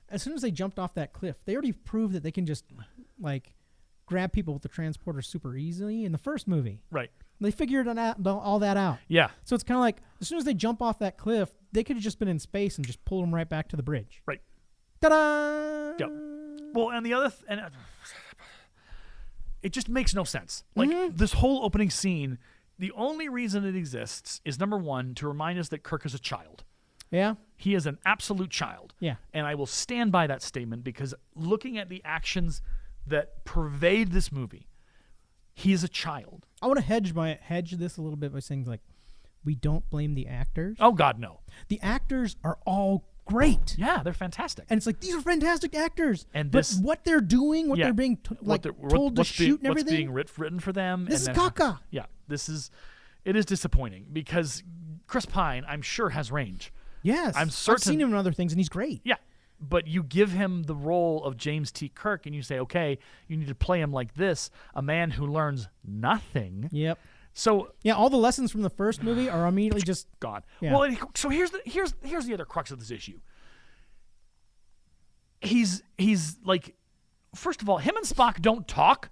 B: as soon as they jumped off that cliff, they already proved that they can just, like, grab people with the transporter super easily in the first movie.
A: Right.
B: They figured all that out.
A: Yeah.
B: So it's kind of like, as soon as they jump off that cliff, they could have just been in space and just pulled them right back to the bridge.
A: Right.
B: Ta-da!
A: Yep. Well, and the other... it just makes no sense. Like, this whole opening scene, the only reason it exists is, number one, to remind us that Kirk is a child.
B: Yeah.
A: He is an absolute child.
B: Yeah.
A: And I will stand by that statement because looking at the actions that pervade this movie, he is a child.
B: I want to hedge this a little bit by saying, like, we don't blame the actors.
A: Oh, God, no.
B: The actors are all great.
A: Yeah, they're fantastic.
B: And it's like, these are fantastic actors.
A: And
B: but what they're doing, what they're being told to shoot and everything.
A: What's being written for them.
B: This is caca.
A: Yeah, it is disappointing because Chris Pine, I'm sure, has range.
B: Yes.
A: I'm certain.
B: I've seen him in other things, and he's great.
A: Yeah. But you give him the role of James T. Kirk, and you say, okay, you need to play him like this, a man who learns nothing.
B: Yep.
A: So
B: yeah, all the lessons from the first movie are immediately just
A: gone.
B: Yeah.
A: Well, so here's the other crux of this issue. He's like, first of all, him and Spock don't talk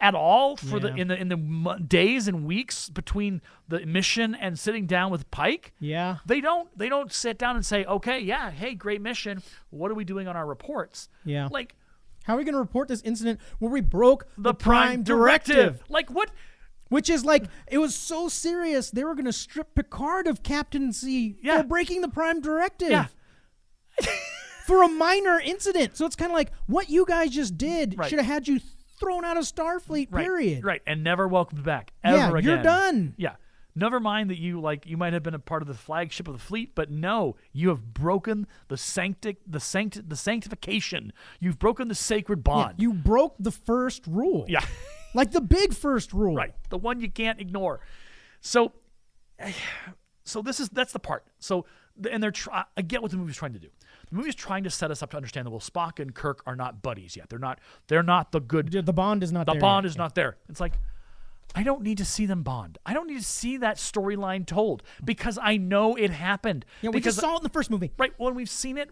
A: at all for in the days and weeks between the mission and sitting down with Pike.
B: Yeah.
A: They don't sit down and say, okay, yeah, hey, great mission. What are we doing on our reports?
B: Yeah.
A: Like,
B: how are we going to report this incident where we broke
A: the Prime Directive? Like, what?
B: Which is like, it was so serious, they were going to strip Picard of captaincy for breaking the Prime Directive.
A: Yeah.
B: For a minor incident. So it's kind of like, what you guys just did should have had you thrown out of Starfleet, period.
A: Right, and never welcomed back ever again.
B: You're done.
A: Yeah. Never mind that you might have been a part of the flagship of the fleet, but no, you have broken the sanctification. You've broken the sacred bond.
B: Yeah, you broke the first rule.
A: Yeah.
B: Like the big first rule.
A: Right. The one you can't ignore. So that's the part. So, and I get what the movie's trying to do. The movie's trying to set us up to understand that, well, Spock and Kirk are not buddies yet. They're not the good.
B: The bond is not there.
A: The bond is not there. It's like, I don't need to see them bond. I don't need to see that storyline told because I know it happened.
B: Yeah, we just saw it in the first movie.
A: Right. Well, we've seen it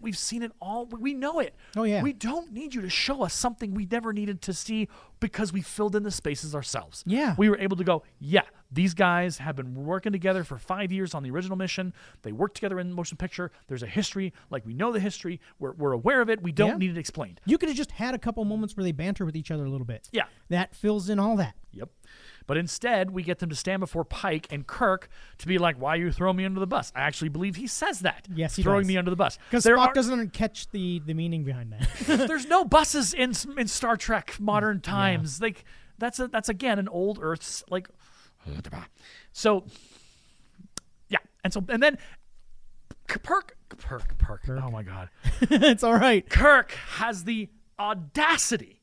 A: all. We know it.
B: Oh, yeah.
A: We don't need you to show us something we never needed to see because we filled in the spaces ourselves.
B: Yeah.
A: We were able to go, yeah, these guys have been working together for 5 years on the original mission. They worked together in the motion picture. There's a history. Like, we know the history. We're aware of it. We don't need it explained.
B: You could have just had a couple moments where they banter with each other a little bit.
A: Yeah.
B: That fills in all that.
A: Yep. But instead, we get them to stand before Pike and Kirk to be like, why are you throwing me under the bus? I actually believe he says that.
B: Yes, he
A: throwing
B: does.
A: me under the bus.
B: Because Spock doesn't catch the meaning behind that.
A: There's no buses in Star Trek modern times. Like, that's again an old Earth's like. So, yeah. And then Kirk. Oh my God.
B: It's all right.
A: Kirk has the audacity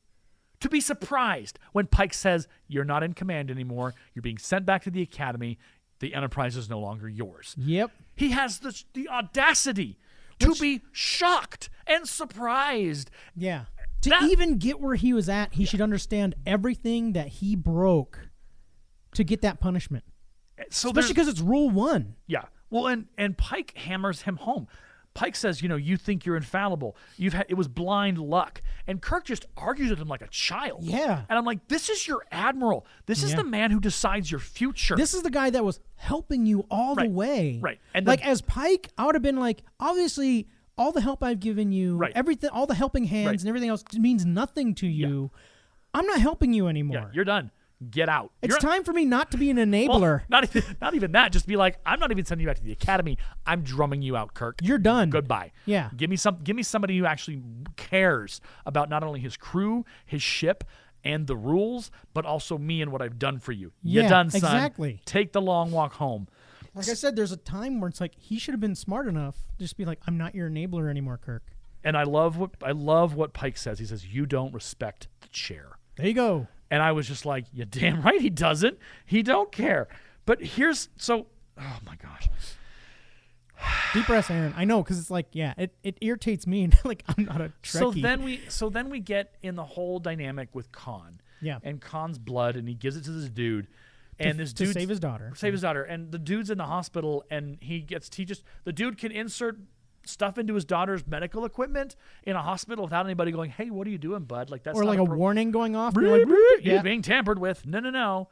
A: to be surprised when Pike says, you're not in command anymore. You're being sent back to the Academy. The Enterprise is no longer yours.
B: Yep.
A: He has the audacity to be shocked and surprised.
B: Yeah. To even get where he was at, he should understand everything that he broke to get that punishment.
A: So
B: especially because it's Rule 1.
A: Yeah. Well, and Pike hammers him home. Pike says, you think you're infallible. It was blind luck. And Kirk just argues with him like a child.
B: Yeah.
A: And I'm like, this is your admiral. This is the man who decides your future.
B: This is the guy that was helping you all the way.
A: Right. And
B: like, as Pike, I would have been like, obviously, all the help I've given you, everything, all the helping hands and everything else means nothing to you. Yeah. I'm not helping you anymore.
A: Yeah, you're done. Get out.
B: It's time for me not to be an enabler.
A: Well, not even that. Just be like, I'm not even sending you back to the Academy. I'm drumming you out, Kirk.
B: You're done.
A: Goodbye.
B: Yeah.
A: Give me somebody who actually cares about not only his crew, his ship, and the rules, but also me and what I've done for you. You're done, son.
B: Exactly.
A: Take the long walk home.
B: Like I said, there's a time where it's like he should have been smart enough to just be like, I'm not your enabler anymore, Kirk.
A: And I love what Pike says. He says, you don't respect the chair.
B: There you go.
A: And I was just like, you're damn right he doesn't. He don't care. But oh my gosh.
B: Deep breaths, Aaron. I know, because it's like, it irritates me. And like, I'm not a Trekkie.
A: So then we get in the whole dynamic with Khan.
B: Yeah.
A: And Khan's blood, and he gives it to this dude. And this dude
B: to save his daughter.
A: And the dude's in the hospital, and the dude can insert stuff into his daughter's medical equipment in a hospital without anybody going, "Hey, what are you doing, bud?" Like that's
B: or
A: not
B: like a warning going off.
A: You're being tampered with. No.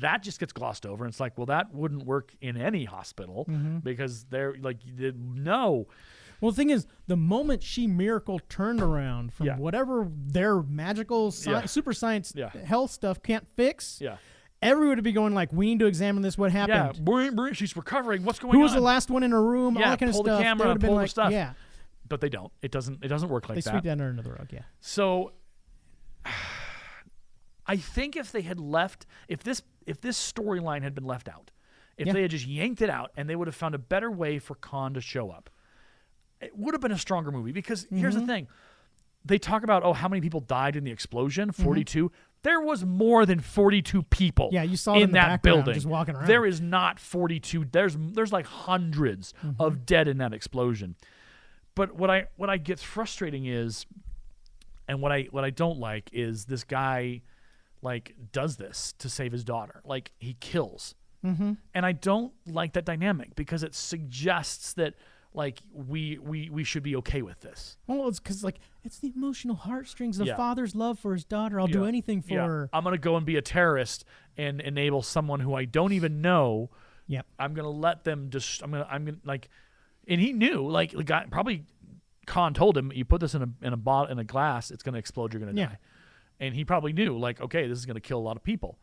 A: That just gets glossed over. And it's like, well, that wouldn't work in any hospital because they're like, no.
B: Well, the thing is, the moment she miracle turned around from whatever their magical super science health stuff can't fix, everyone would be going like, we need to examine this. What happened?
A: Yeah, she's recovering. What's going on?
B: Who was the last one in her room?
A: Yeah,
B: all that kind of stuff.
A: Pull the camera, pull the stuff.
B: Yeah,
A: but they don't. It doesn't work like that.
B: They sweep that under the rug. Yeah.
A: So, I think if they had left, if this storyline had been left out, if they had just yanked it out, and they would have found a better way for Khan to show up, it would have been a stronger movie. Because here's the thing. They talk about, how many people died in the explosion? 42. There was more than 42 people.
B: Yeah, you saw
A: in that building,
B: just walking around.
A: There is not 42. There's like hundreds of dead in that explosion. But what I get frustrating is, and what I don't like is this guy, like, does this to save his daughter. Like, he kills, and I don't like that dynamic because it suggests that, like, we should be okay with this.
B: Well, it's because, like, it's the emotional heartstrings of father's love for his daughter. I'll do anything for her.
A: I'm going to go and be a terrorist and enable someone who I don't even know.
B: Yep. I'm
A: going to let them I'm going to like, and he knew, like, the guy, probably Khan told him, you put this in a glass, it's going to explode, you're going to die. And he probably knew, like, okay, this is going to kill a lot of people.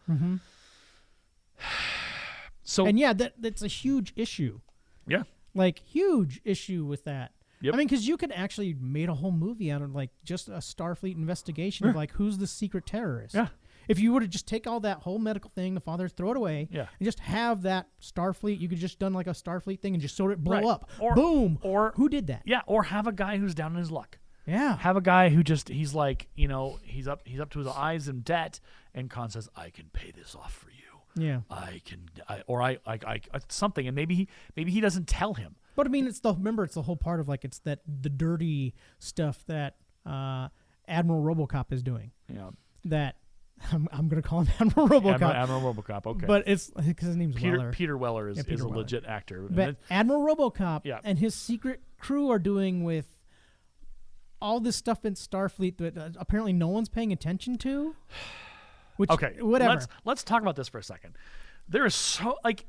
A: So,
B: and that's a huge issue.
A: Yeah.
B: Like, huge issue with that.
A: Yep.
B: I mean, because you could actually made a whole movie out of, like, just a Starfleet investigation of, like, who's the secret terrorist.
A: Yeah.
B: If you were to just take all that whole medical thing, the father throw it away, and just have that Starfleet, you could just done like a Starfleet thing and just sort it blow up. Boom.
A: Or
B: who did that?
A: Yeah. Or have a guy who's down in his luck.
B: Yeah.
A: Have a guy who he's like, he's up to his eyes in debt, and Khan says, I can pay this off for you.
B: Yeah.
A: I something, and maybe he doesn't tell him.
B: But I mean, it's the whole part of, like, it's the dirty stuff that Admiral RoboCop is doing.
A: Yeah.
B: That I'm going to call him Admiral RoboCop.
A: Admiral RoboCop. Okay.
B: But it's because his name's Weller.
A: Peter Weller is a
B: Weller.
A: legit actor.
B: But Admiral RoboCop and his secret crew are doing with all this stuff in Starfleet that apparently no one's paying attention to. Which,
A: okay,
B: whatever.
A: Let's talk about this for a second. There is so, like,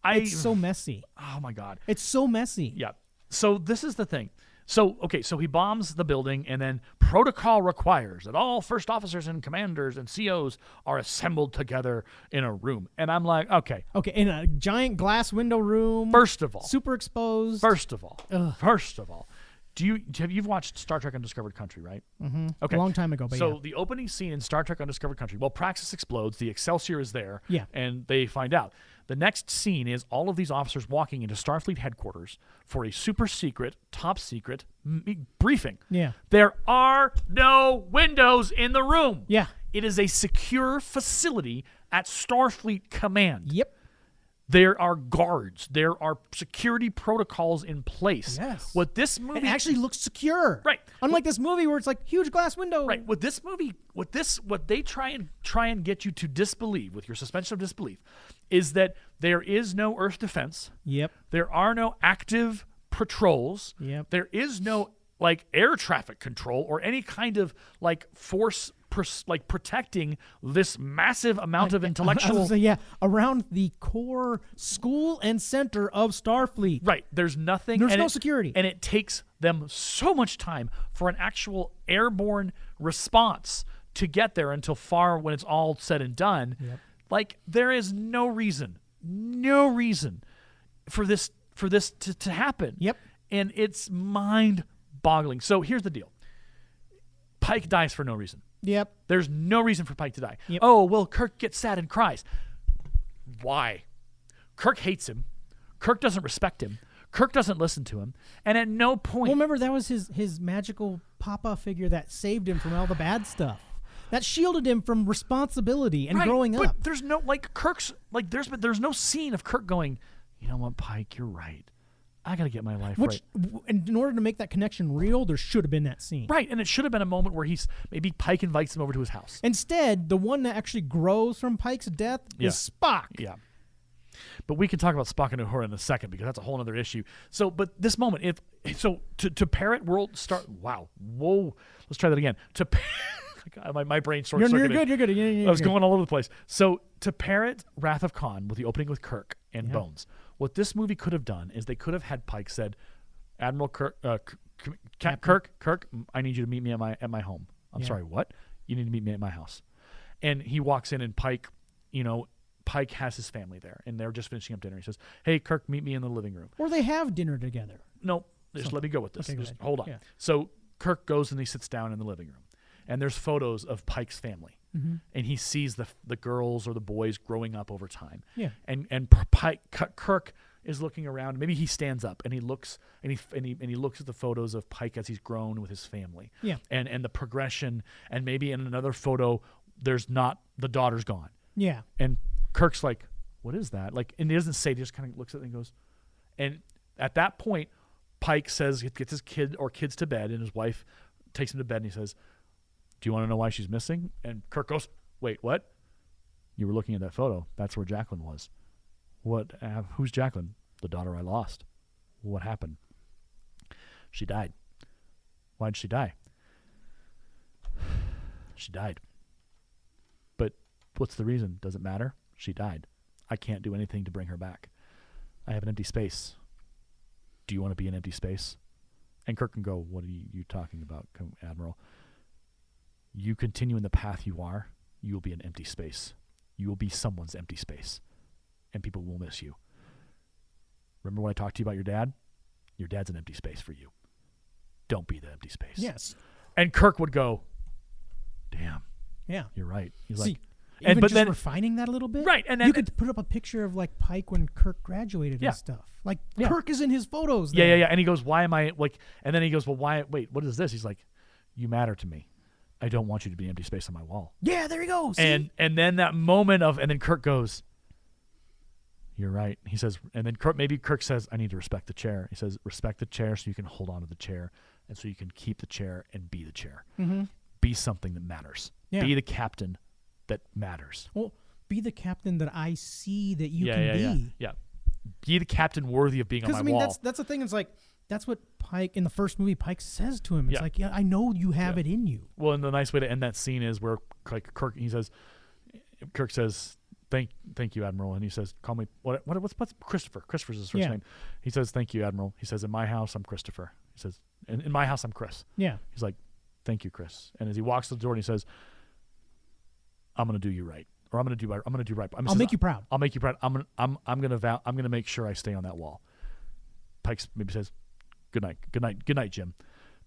B: it's so messy.
A: Oh my God,
B: it's so messy.
A: Yeah. So this is the thing. So he bombs the building, and then protocol requires that all first officers and commanders and COs are assembled together in a room. And I'm like, okay,
B: in a giant glass window room.
A: First of all,
B: super exposed.
A: First of all. You've watched Star Trek Undiscovered Country, right?
B: Mm-hmm.
A: Okay.
B: A long time ago. But
A: so the opening scene in Star Trek Undiscovered Country, Praxis explodes, the Excelsior is there, and they find out. The next scene is all of these officers walking into Starfleet headquarters for a super secret, top secret briefing.
B: Yeah.
A: There are no windows in the room.
B: Yeah.
A: It is a secure facility at Starfleet Command.
B: Yep.
A: There are guards. There are security protocols in place.
B: Yes.
A: What this movie...
B: It actually looks secure.
A: Right.
B: Unlike this movie where it's like huge glass window.
A: Right. With this movie, what they try and get you to disbelieve with your suspension of disbelief is that there is no Earth defense.
B: Yep.
A: There are no active patrols.
B: Yep.
A: There is no, like, air traffic control or any kind of, like, force protecting this massive amount of intellectual...
B: around the core school and center of Starfleet.
A: Right. There's nothing...
B: There's no security.
A: And it takes them so much time for an actual airborne response to get there until far when it's all said and done.
B: Yep.
A: Like, there is no reason for this to happen.
B: Yep.
A: And it's mind-boggling. So here's the deal. Pike dies for no reason.
B: Yep.
A: There's no reason for Pike to die.
B: Yep.
A: Oh, well, Kirk gets sad and cries. Why? Kirk hates him. Kirk doesn't respect him. Kirk doesn't listen to him. And at no point...
B: Well, remember, that was his magical papa figure that saved him from all the bad stuff. That shielded him from responsibility and growing up.
A: But there's no Kirk's there's no scene of Kirk going, you know what, Pike, you're right. I got to get my life right.
B: And in order to make that connection real, there should have been that scene.
A: Right, and it should have been a moment where maybe Pike invites him over to his house.
B: Instead, the one that actually grows from Pike's death is Spock.
A: Yeah. But we can talk about Spock and Uhura in a second because that's a whole other issue. So, but this moment, to parrot world start. Wow, whoa. Let's try that again. My brain starts.
B: You're good. You're good.
A: I was going all over the place. So to parrot Wrath of Khan with the opening with Kirk and Bones, what this movie could have done is they could have had Pike said, Admiral Kirk, Kirk, I need you to meet me at my home. I'm sorry, what? You need to meet me at my house. And he walks in, and Pike has his family there, and they're just finishing up dinner. He says, hey, Kirk, meet me in the living room.
B: Or they have dinner together.
A: No, just let me go with this.
B: Okay,
A: just hold on. Yeah. So Kirk goes and he sits down in the living room, and there's photos of Pike's family, and he sees the girls or the boys growing up over time.
B: Yeah.
A: And Kirk is looking around. Maybe he stands up and he looks and he looks at the photos of Pike as he's grown with his family.
B: Yeah.
A: And the progression, and maybe in another photo there's not the daughter's gone.
B: Yeah.
A: And Kirk's like, what is that? And he doesn't say, he just kind of looks at it and goes, and at that point, Pike says, gets his kids to bed, and his wife takes him to bed, and he says, do you want to know why she's missing? And Kirk goes, wait, what? You were looking at that photo. That's where Jacqueline was. What? Who's Jacqueline? The daughter I lost. What happened? She died. Why did she die? She died. But what's the reason? Does it matter? She died. I can't do anything to bring her back. I have an empty space. Do you want to be an empty space? And Kirk can go, what are you talking about, Admiral? You continue in the path you are, you will be an empty space. You will be someone's empty space. And people will miss you. Remember when I talked to you about your dad? Your dad's an empty space for you. Don't be the empty space.
B: Yes.
A: And Kirk would go, damn.
B: Yeah.
A: You're right. He's
B: See,
A: like,
B: but then refining that a little bit,
A: right? And then,
B: you could put up a picture of Pike when Kirk graduated and stuff. Kirk is in his photos. There.
A: Yeah. And he goes, "Why am I like?" And then he goes, "Well, why? Wait, what is this?" He's like, "You matter to me. I don't want you to be an empty space on my wall."
B: Yeah, there you go. See?
A: And then that moment and then Kirk goes, "You're right." He says, and then Kirk says, "I need to respect the chair." He says, "Respect the chair so you can hold on to the chair, and so you can keep the chair and be the chair.
B: Mm-hmm.
A: Be something that matters.
B: Yeah.
A: Be the captain that matters."
B: Well, be the captain that I see that you can be.
A: Yeah. Be the captain worthy of being on my wall.
B: Because that's the thing. It's that's what Pike in the first movie Pike says to him. It's I know you have it in you.
A: Well, and the nice way to end that scene is where Kirk says, "Thank you, Admiral," and he says, "Call me what's Christopher? Christopher's his first name." He says, "Thank you, Admiral." He says, "In my house, I'm Christopher." He says, "In my house, I'm Chris."
B: Yeah.
A: He's like, "Thank you, Chris." And as he walks to the door, and he says, "I'm going to do you right." Or I'm going to do right.
B: I'll make you proud.
A: I'll make you proud. I'm going to make sure I stay on that wall. Pike maybe says, "Good night, Jim."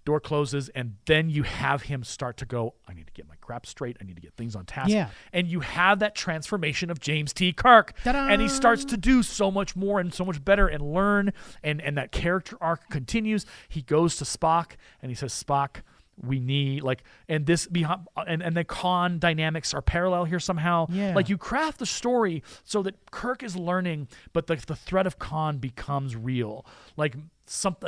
A: Door closes, and then you have him start to go, "I need to get my crap straight. I need to get things on task."
B: Yeah.
A: And you have that transformation of James T. Kirk.
B: Ta-da!
A: And he starts to do so much more and so much better and learn, and that character arc continues. He goes to Spock, and he says, "Spock, we need and this behind and the Khan dynamics are parallel here somehow."
B: Yeah.
A: You craft the story so that Kirk is learning, but the threat of Khan becomes real.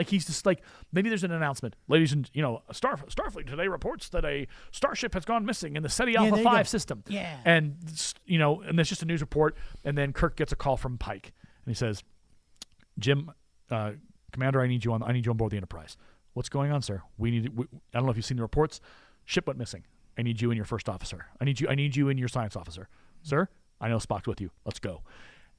A: He's just maybe there's an announcement, ladies and Starfleet today reports that a starship has gone missing in the SETI Alpha 5 system.
B: Yeah.
A: And and it's just a news report, and then Kirk gets a call from Pike, and he says, "Jim, Commander, I need you on board the Enterprise." "What's going on, sir?" I don't know if you've seen the reports. Ship went missing. I need you and your first officer. I need you and your science officer. "Sir, I know Spock's with you. Let's go."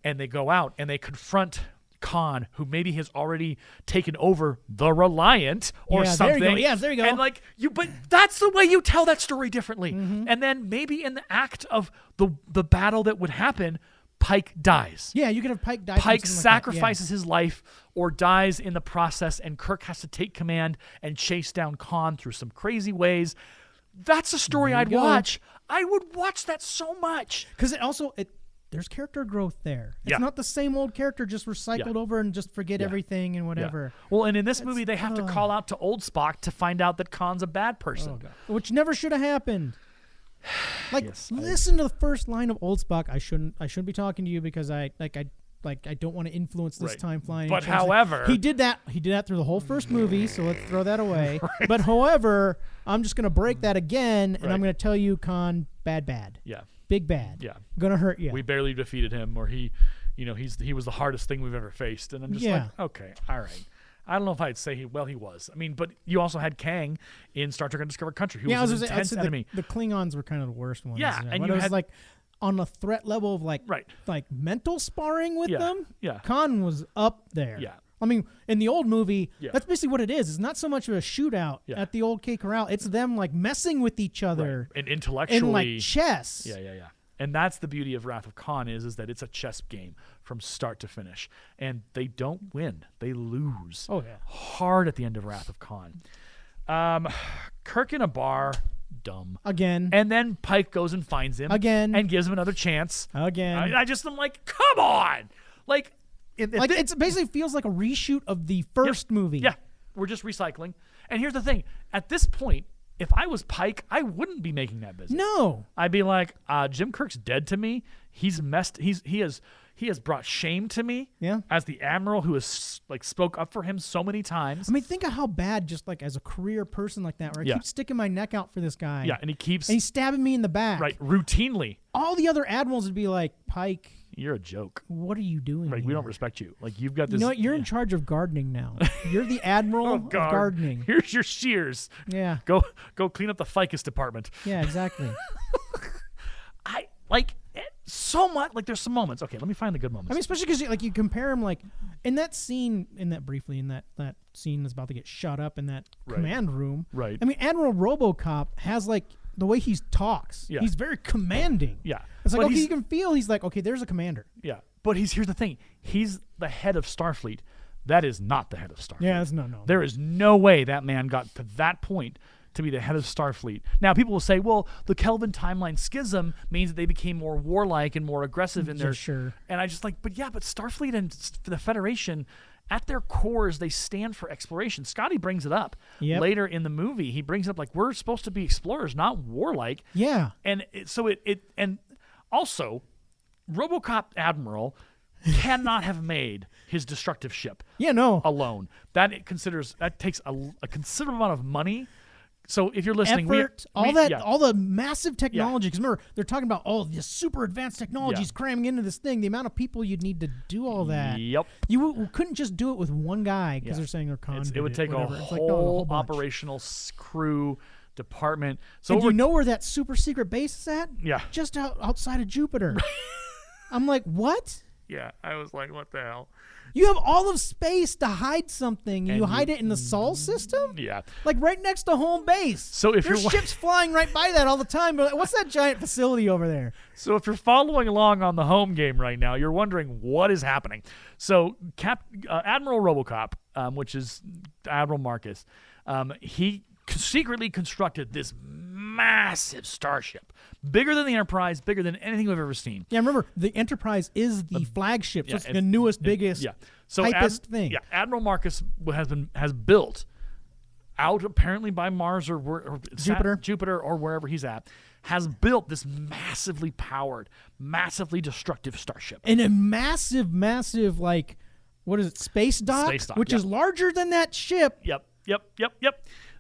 A: And they go out and they confront Khan, who maybe has already taken over the Reliant or something.
B: There you go. Yes, there you go.
A: And but that's the way you tell that story differently.
B: Mm-hmm.
A: And then maybe in the act of the battle that would happen, Pike dies.
B: Yeah, you could have Pike die.
A: Pike sacrifices his life or dies in the process, and Kirk has to take command and chase down Khan through some crazy ways. That's a story I'd watch. I would watch that so much.
B: Because there's character growth there. It's not the same old character just recycled over and just forget everything and whatever.
A: Yeah. Well, and in this movie, they have to call out to old Spock to find out that Khan's a bad person.
B: Which never should have happened. Like, listen to the first line of Old Spock. I shouldn't be talking to you because I don't want to influence this time flying.
A: But however,
B: he did that through the whole first movie, so let's throw that away. Right. But however, I'm just going to break that again, and I'm going to tell you, Khan, bad.
A: Yeah.
B: Big bad.
A: Yeah.
B: Gonna hurt you.
A: We barely defeated him, or he was the hardest thing we've ever faced. And I'm just like, okay, all right. I don't know if I'd say he was. I mean, but you also had Kang in Star Trek Undiscovered Country, who was an intense enemy.
B: The Klingons were kind of the worst ones.
A: Yeah, and
B: it was like on a threat level of like mental sparring with them.
A: Yeah,
B: Khan was up there.
A: Yeah.
B: I mean, in the old movie, that's basically what it is. It's not so much of a shootout at the old K Corral. It's them like messing with each other
A: and intellectually,
B: in like chess.
A: Yeah. And that's the beauty of Wrath of Khan is that it's a chess game from start to finish. And they don't win. They lose.
B: Oh, yeah.
A: Hard at the end of Wrath of Khan. Kirk in a bar, dumb.
B: Again.
A: And then Pike goes and finds him.
B: Again.
A: And gives him another chance.
B: Again.
A: I'm like, come on! Like,
B: it basically feels like a reshoot of the first movie.
A: Yeah. We're just recycling. And here's the thing. At this point, if I was Pike, I wouldn't be making that business.
B: No.
A: I'd be like, Jim Kirk's dead to me. He's messed. He has brought shame to me.
B: Yeah.
A: As the admiral who has like spoke up for him so many times.
B: I mean, think of how bad just like as a career person like that, where I keep sticking my neck out for this guy.
A: Yeah, and he's
B: stabbing me in the back.
A: Right, routinely.
B: All the other admirals would be like, Pike,
A: you're a joke.
B: What are you doing?
A: Right,
B: here?
A: we don't respect you. Like you've got this.
B: You know what? You're in charge of gardening now. You're the admiral of gardening.
A: Here's your shears.
B: Yeah.
A: Go clean up the ficus department.
B: Yeah, exactly.
A: I like it so much. Like there's some moments. Okay, let me find the good moments.
B: I mean, especially because like you compare him like in that scene, in that scene that's about to get shot up in that command room.
A: Right.
B: I mean, Admiral RoboCop has like the way he talks.
A: Yeah.
B: He's very commanding.
A: Yeah.
B: It's like, okay, you can feel he's like, okay, there's a commander.
A: Yeah. But here's the thing. He's the head of Starfleet. That is not the head of Starfleet.
B: Yeah, no.
A: There is no way that man got to that point to be the head of Starfleet. Now, people will say, well, the Kelvin timeline schism means that they became more warlike and more aggressive in their...
B: Sure.
A: And I just like, but Starfleet and the Federation... At their cores, they stand for exploration. Scotty brings it up later in the movie. He brings up like we're supposed to be explorers, not warlike.
B: Yeah.
A: And and also, RoboCop Admiral cannot have made his destructive ship.
B: Yeah, no.
A: Alone. That takes a considerable amount of money. So if you're listening,
B: effort, all the massive technology. Because remember, they're talking about all the super advanced technologies cramming into this thing. The amount of people you'd need to do all that.
A: Yep.
B: You couldn't just do it with one guy because they're saying they're conduit.
A: It would take a whole operational crew department. So
B: do you know where that super secret base is at?
A: Yeah.
B: Just outside of Jupiter. I'm like, what?
A: Yeah, I was like, what the hell?
B: You have all of space to hide something. You hide it in the Sol system?
A: Yeah.
B: Like right next to home base.
A: So if
B: there's ships flying right by that all the time. But what's that giant facility over there?
A: So if you're following along on the home game right now, you're wondering what is happening. So Admiral RoboCop, which is Admiral Marcus, he secretly constructed this massive starship, bigger than the Enterprise, bigger than anything we've ever seen.
B: Yeah, remember the Enterprise is the flagship, so it's the newest, biggest, hypest thing.
A: Yeah, Admiral Marcus has built out apparently by Mars or Jupiter or wherever he's at, has built this massively powered, massively destructive starship.
B: And a massive like, what is it, space dock, which is larger than that ship.
A: Yep.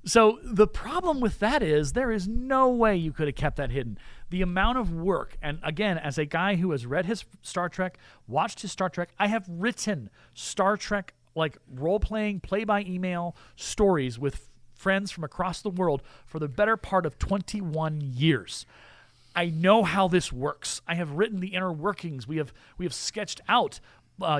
A: So the problem with that is there is no way you could have kept that hidden. The amount of work, and again, as a guy who has read his Star Trek, watched his Star Trek, I have written Star Trek like role-playing, play-by-email stories with friends from across the world for the better part of 21 years. I know how this works. I have written the inner workings. We have sketched out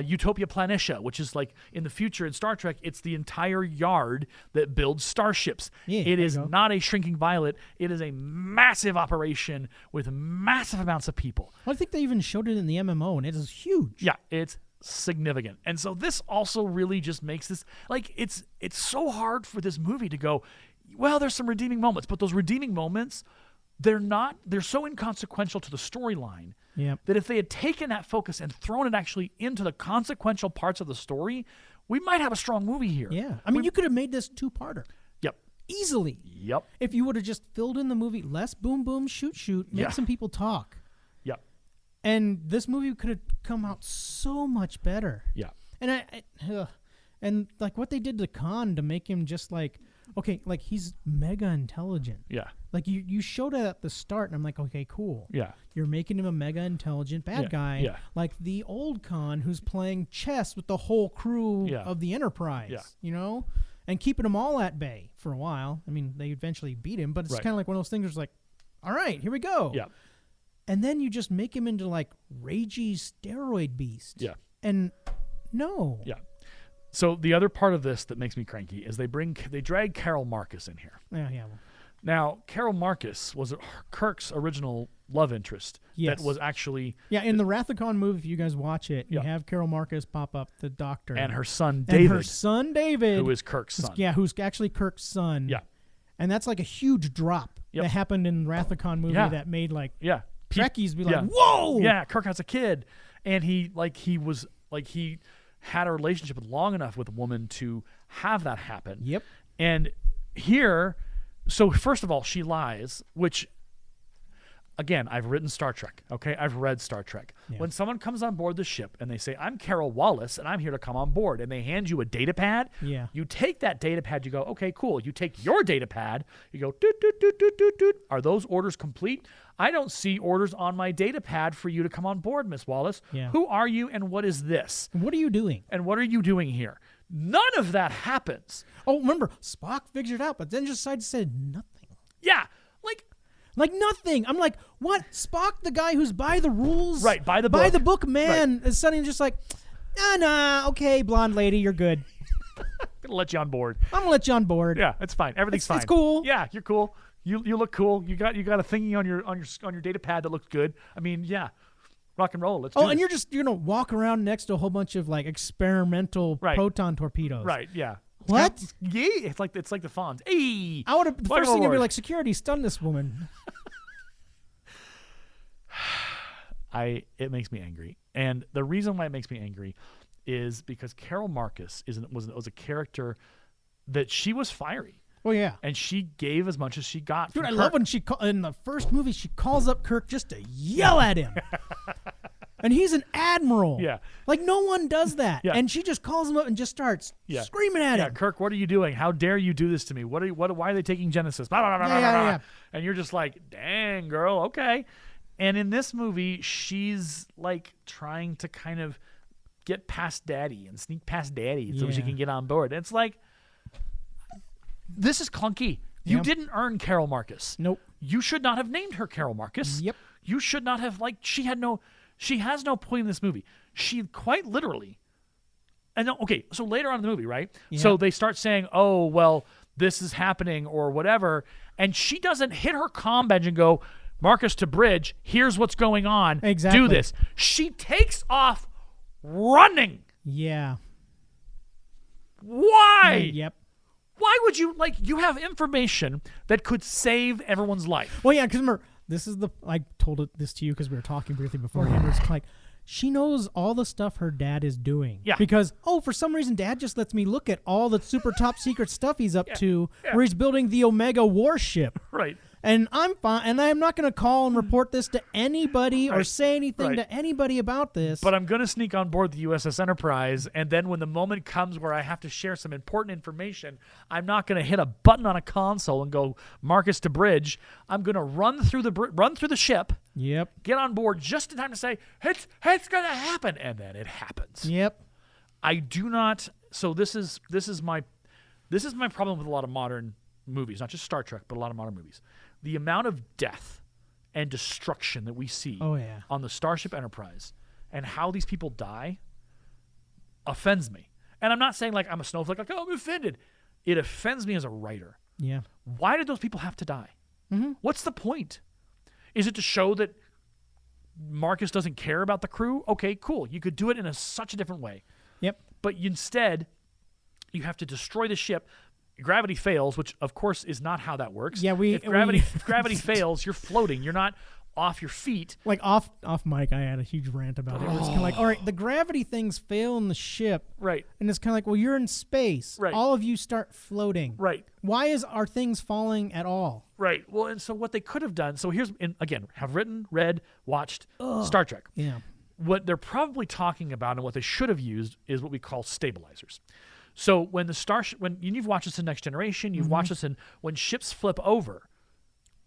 A: Utopia Planitia, which is like in the future in Star Trek, it's the entire yard that builds starships. It is not a shrinking violet. It is a massive operation with massive amounts of people.
B: Well, I think they even showed it in the MMO, and it is huge.
A: Yeah, it's significant. And so this also really just makes this, like, it's so hard for this movie to go, well, there's some redeeming moments, but those redeeming moments, they're so inconsequential to the storyline.
B: Yep.
A: That if they had taken that focus and thrown it actually into the consequential parts of the story, we might have a strong movie here.
B: Yeah. I mean, you could have made this two-parter.
A: Yep.
B: easily.
A: Yep.
B: If you would have just filled in the movie less boom, boom, shoot, shoot, make some people talk.
A: Yep.
B: And this movie could have come out so much better.
A: Yeah.
B: And like what they did to Khan to make him just like, okay, like he's mega intelligent.
A: Yeah.
B: Like you showed it at the start, and I'm like, okay, cool.
A: Yeah.
B: You're making him a mega intelligent bad guy.
A: Yeah.
B: Like the old Khan who's playing chess with the whole crew of the Enterprise.
A: Yeah.
B: You know? And keeping them all at bay for a while. I mean, they eventually beat him, but it's kind of like one of those things where it's like, all right, here we go.
A: Yeah.
B: And then you just make him into like ragey steroid beast.
A: Yeah.
B: And no.
A: Yeah. So the other part of this that makes me cranky is they drag Carol Marcus in here.
B: Yeah.
A: Now, Carol Marcus was Kirk's original love interest.
B: Yes.
A: That was actually...
B: Yeah, in the Wrath of Khan movie, if you guys watch it, you have Carol Marcus pop up, the doctor.
A: And her son, David.
B: Who
A: is Kirk's son.
B: Yeah, who's actually Kirk's son.
A: Yeah.
B: And that's like a huge drop that happened in the Wrath of Khan movie that made like...
A: Yeah.
B: Trekkies be like, whoa!
A: Yeah, Kirk has a kid. And he had a relationship long enough with a woman to have that happen.
B: Yep.
A: And here... So first of all, she lies, which, again, I've written Star Trek, okay? I've read Star Trek.
B: Yeah.
A: When someone comes on board the ship and they say, I'm Carol Wallace and I'm here to come on board, and they hand you a data pad, you take that data pad, you go, okay, cool. You take your data pad, you go, doot, doot, doot, doot, doot, doot. Are those orders complete? I don't see orders on my data pad for you to come on board, Miss Wallace.
B: Yeah.
A: Who are you and what is this?
B: What are you doing?
A: And what are you doing here? None of that happens.
B: Oh, remember, Spock figured it out, but then just decided to say nothing.
A: Yeah,
B: like nothing. I'm like, what? Spock, the guy who's by the rules,
A: right? By the
B: book, man, is suddenly just like, nah, okay, blonde lady, you're good.
A: I'm gonna let you on board.
B: I'm gonna let you on board.
A: Yeah, it's fine. Everything's fine.
B: It's cool.
A: Yeah, you're cool. You look cool. You got a thingy on your data pad that looks good. I mean, yeah. Rock and roll. Let's do
B: and
A: this.
B: you're gonna walk around next to a whole bunch of like experimental proton torpedoes.
A: Right. Yeah.
B: What?
A: Yeah. It's like the Fonz. Hey.
B: I would have. The first thing would be like, security, stun this woman.
A: It makes me angry, and the reason why it makes me angry is because Carol Marcus was a character that she was fiery.
B: Oh yeah,
A: and she gave as much as she got.
B: Dude, I love when in the first movie she calls up Kirk just to yell at him, and he's an admiral.
A: Yeah,
B: like no one does that.
A: Yeah.
B: And she just calls him up and just starts screaming at him.
A: Kirk, what are you doing? How dare you do this to me? Why are they taking Genesis? Blah, blah, blah, blah, blah. And you're just like, dang, girl, okay. And in this movie, she's like trying to kind of get past Daddy and sneak past Daddy so she can get on board. And it's like, this is clunky. You didn't earn Carol Marcus.
B: Nope.
A: You should not have named her Carol Marcus.
B: Yep.
A: You should not have, she has no point in this movie. She quite literally, and okay, so later on in the movie, right? Yeah. So they start saying, oh, well, this is happening or whatever. And she doesn't hit her comm badge and go, Marcus to bridge, here's what's going on.
B: Exactly.
A: Do this. She takes off running.
B: Yeah.
A: Why?
B: Yep.
A: Why would you, you have information that could save everyone's life?
B: Well, yeah, because remember, I told this to you because we were talking briefly beforehand. It's like, she knows all the stuff her dad is doing.
A: Yeah.
B: Because, for some reason, Dad just lets me look at all the super top secret stuff he's up to, where he's building the Omega warship.
A: Right.
B: And I'm fine, and I'm not going to call and report this to anybody or say anything to anybody about this.
A: But I'm going to sneak on board the USS Enterprise, and then when the moment comes where I have to share some important information, I'm not going to hit a button on a console and go Marcus to bridge. I'm going to run through the ship.
B: Yep.
A: Get on board just in time to say it's going to happen, and then it happens.
B: Yep.
A: I do not. So this is my problem with a lot of modern movies, not just Star Trek, but a lot of modern movies. The amount of death and destruction that we see on the Starship Enterprise and how these people die offends me. And I'm not saying I'm a snowflake, I'm offended. It offends me as a writer.
B: Yeah.
A: Why did those people have to die?
B: Mm-hmm.
A: What's the point? Is it to show that Marcus doesn't care about the crew? Okay, cool. You could do it in such a different way.
B: Yep.
A: But instead, you have to destroy the ship. Gravity fails, which of course is not how that works.
B: Yeah,
A: if gravity fails, you're floating. You're not off your feet.
B: Like off mic, I had a huge rant about it. It's kind of like, all right, the gravity things fail in the ship.
A: Right.
B: And it's kind of like, well, you're in space.
A: Right.
B: All of you start floating.
A: Right.
B: Why are things falling at all?
A: Right. Well, and so what they could have done, so here's, again, have written, read, watched Star Trek.
B: Yeah.
A: What they're probably talking about and what they should have used is what we call stabilizers. So when when you've watched this in Next Generation, you've watched this in when ships flip over,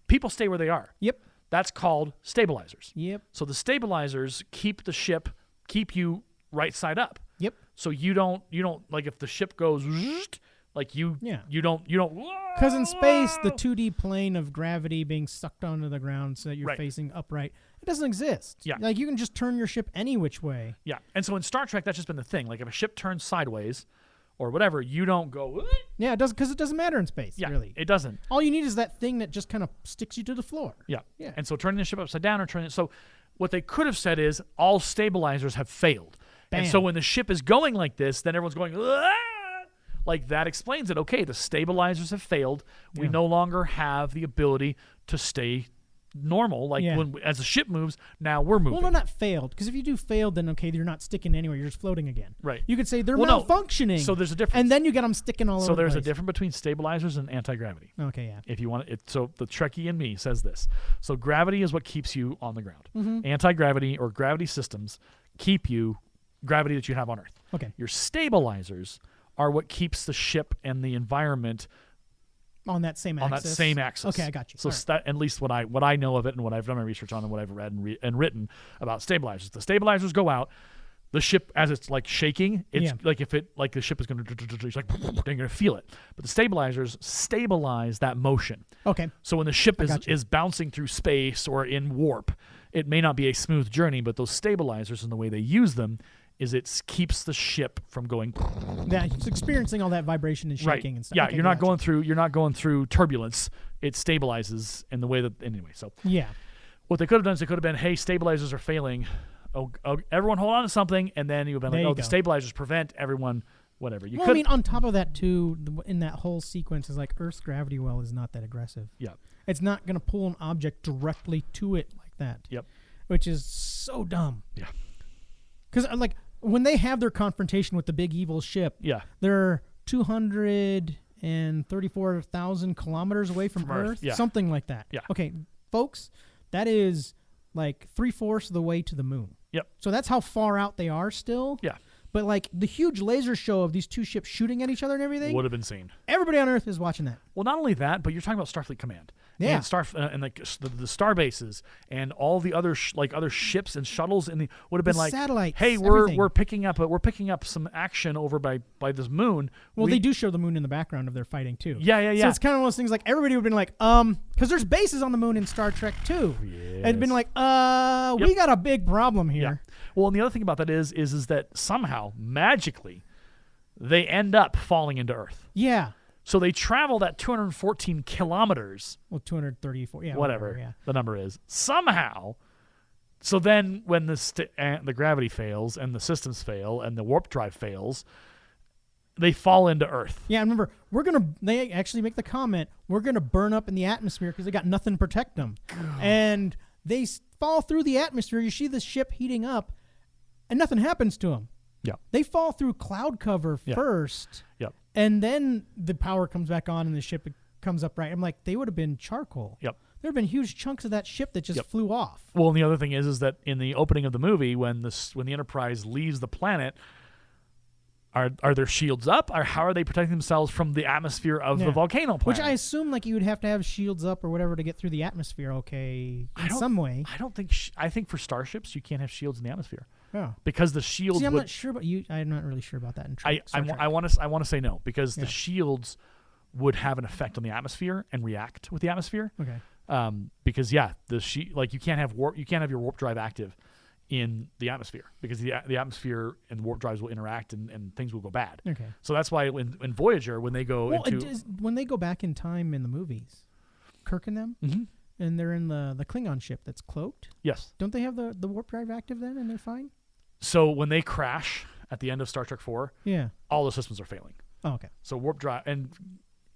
A: people stay where they are.
B: Yep.
A: That's called stabilizers.
B: Yep.
A: So the stabilizers keep you right side up.
B: Yep.
A: So you don't like if the ship goes like you don't
B: because in space the 2D plane of gravity being sucked onto the ground so that you're facing upright, it doesn't exist.
A: Yeah.
B: Like you can just turn your ship any which way.
A: Yeah. And so in Star Trek that's just been the thing. Like if a ship turns sideways or whatever, you don't go.
B: Yeah, it does because it doesn't matter in space.
A: Yeah,
B: really,
A: it doesn't.
B: All you need is that thing that just kind of sticks you to the floor.
A: Yeah,
B: yeah.
A: And so turning the ship upside down or turning it. So what they could have said is all stabilizers have failed.
B: Bam.
A: And so when the ship is going like this, then everyone's going. Like that explains it. Okay, the stabilizers have failed. We
B: Yeah.
A: no longer have the ability to stay normal. Like as the ship moves, now we're moving.
B: Well, no, not failed. Because if you do failed, then okay, you're not sticking anywhere. You're just floating again.
A: Right.
B: You could say they're
A: Well, no.
B: malfunctioning.
A: So there's a difference.
B: And then you get them sticking all over.
A: So there's
B: the
A: a
B: place.
A: difference between stabilizers and anti-gravity.
B: Okay, yeah.
A: If you want it, so the Trekkie in me says this. So gravity is what keeps you on the ground.
B: Mm-hmm.
A: Anti-gravity or gravity systems keep you gravity that you have on Earth.
B: Okay.
A: Your stabilizers are what keeps the ship and the environment
B: on that same axis. Okay, I got you.
A: So
B: All right.
A: that, at least what I know of it and what I've done my research on and what I've read and written about stabilizers. The stabilizers go out. The ship, as it's like shaking, it's like if it like the ship is going to, it's like you're going to feel it. But the stabilizers stabilize that motion.
B: Okay.
A: So when the ship is bouncing through space or in warp, it may not be a smooth journey, but those stabilizers and the way they use them is it keeps the ship from going.
B: Yeah, it's experiencing all that vibration and shaking and stuff.
A: Yeah,
B: okay,
A: you're not going through turbulence. It stabilizes in the way that anyway. So
B: yeah,
A: what they could have done is they could have been, hey, stabilizers are failing. Oh, everyone hold on to something, and then you've been like, the stabilizers prevent everyone. Whatever. I mean,
B: on top of that too, in that whole sequence is like Earth's gravity well is not that aggressive.
A: Yeah,
B: it's not going to pull an object directly to it like that.
A: Yep,
B: which is so dumb.
A: Yeah,
B: because like when they have their confrontation with the big evil ship, they're 234,000 kilometers away from Earth, something like that.
A: Yeah.
B: Okay, folks, that is like 3/4 of the way to the moon.
A: Yep.
B: So that's how far out they are still.
A: Yeah.
B: But like the huge laser show of these two ships shooting at each other and everything
A: would have been seen.
B: Everybody on Earth is watching that.
A: Well, not only that, but you're talking about Starfleet Command.
B: Yeah.
A: And and like the star bases and all the other other ships and shuttles would have been like
B: satellites.
A: Hey, we're picking up some action over by this moon.
B: Well, they do show the moon in the background of their fighting too.
A: Yeah.
B: So it's kind of one of those things like everybody would have been like, because there's bases on the moon in Star Trek too.
A: Yes.
B: And been like, we got a big problem here.
A: Yeah. Well, and the other thing about that is that somehow magically they end up falling into Earth.
B: Yeah.
A: So they traveled at 214 kilometers.
B: Well, 234. Yeah.
A: Whatever the number is. Somehow. So then when the gravity fails and the systems fail and the warp drive fails, they fall into Earth.
B: Yeah, remember, they actually make the comment, we're going to burn up in the atmosphere because they got nothing to protect them. And they fall through the atmosphere. You see the ship heating up and nothing happens to them.
A: Yeah.
B: They fall through cloud cover first.
A: Yep.
B: And then the power comes back on and the ship comes up right. I'm like, they would have been charcoal.
A: Yep.
B: There have been huge chunks of that ship that just flew off.
A: Well, and the other thing is that in the opening of the movie, when the Enterprise leaves the planet, are their shields up? Or how are they protecting themselves from the atmosphere of the volcano planet?
B: Which I assume like you would have to have shields up or whatever to get through the atmosphere. Okay, in some way.
A: I don't think. I think for starships you can't have shields in the atmosphere.
B: Yeah.
A: Because the shields.
B: See, I'm not sure about you. I'm not really sure about that.
A: I want to say no because the shields would have an effect on the atmosphere and react with the atmosphere.
B: Okay.
A: Because you can't have your warp drive active in the atmosphere because the atmosphere and warp drives will interact and things will go bad.
B: Okay.
A: So that's why in Voyager when they go
B: when they go back in time in the movies, Kirk and them, and they're in the Klingon ship that's cloaked.
A: Yes.
B: Don't they have the warp drive active then and they're fine?
A: So when they crash at the end of Star Trek 4, all the systems are failing.
B: Oh, okay.
A: So warp drive and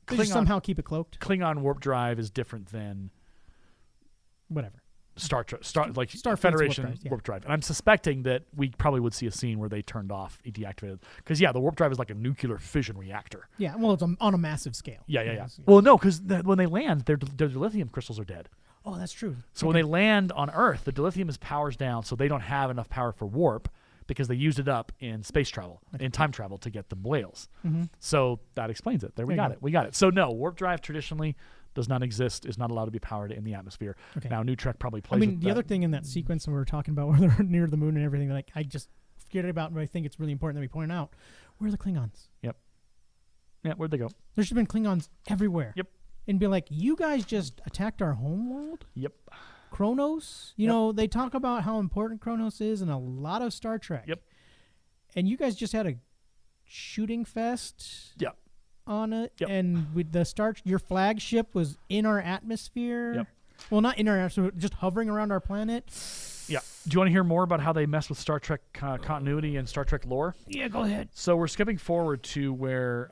B: they just somehow keep it cloaked.
A: Klingon warp drive is different than
B: whatever.
A: Federation
B: yeah.
A: warp drive. And I'm suspecting that we probably would see a scene where they turned off, deactivated. Because, the warp drive is like a nuclear fission reactor.
B: Yeah, well, it's on a massive scale.
A: Yeah. Well, no, because when they land, their dilithium crystals are dead.
B: Oh, that's true.
A: So when they land on Earth, the dilithium is powers down, so they don't have enough power for warp because they used it up in space travel, in time travel to get the whales.
B: Mm-hmm.
A: So that explains it. We got it. So no, warp drive traditionally does not exist, is not allowed to be powered in the atmosphere. Okay. Now, New Trek probably plays with
B: the other thing in that sequence when we were talking about where they're near the moon and everything, like I just forget about, but I think it's really important that we point out, where are the Klingons?
A: Yep. Yeah, where'd they go?
B: There should have been Klingons everywhere.
A: Yep.
B: And be like, you guys just attacked our homeworld?
A: Yep.
B: Kronos? You know, they talk about how important Kronos is in a lot of Star Trek.
A: Yep.
B: And you guys just had a shooting fest.
A: Yep.
B: On it, and with your flagship was in our atmosphere.
A: Yep.
B: Well, not in our atmosphere, just hovering around our planet.
A: Yeah. Do you want to hear more about how they mess with Star Trek continuity and Star Trek lore?
B: Yeah, go ahead.
A: So we're skipping forward to where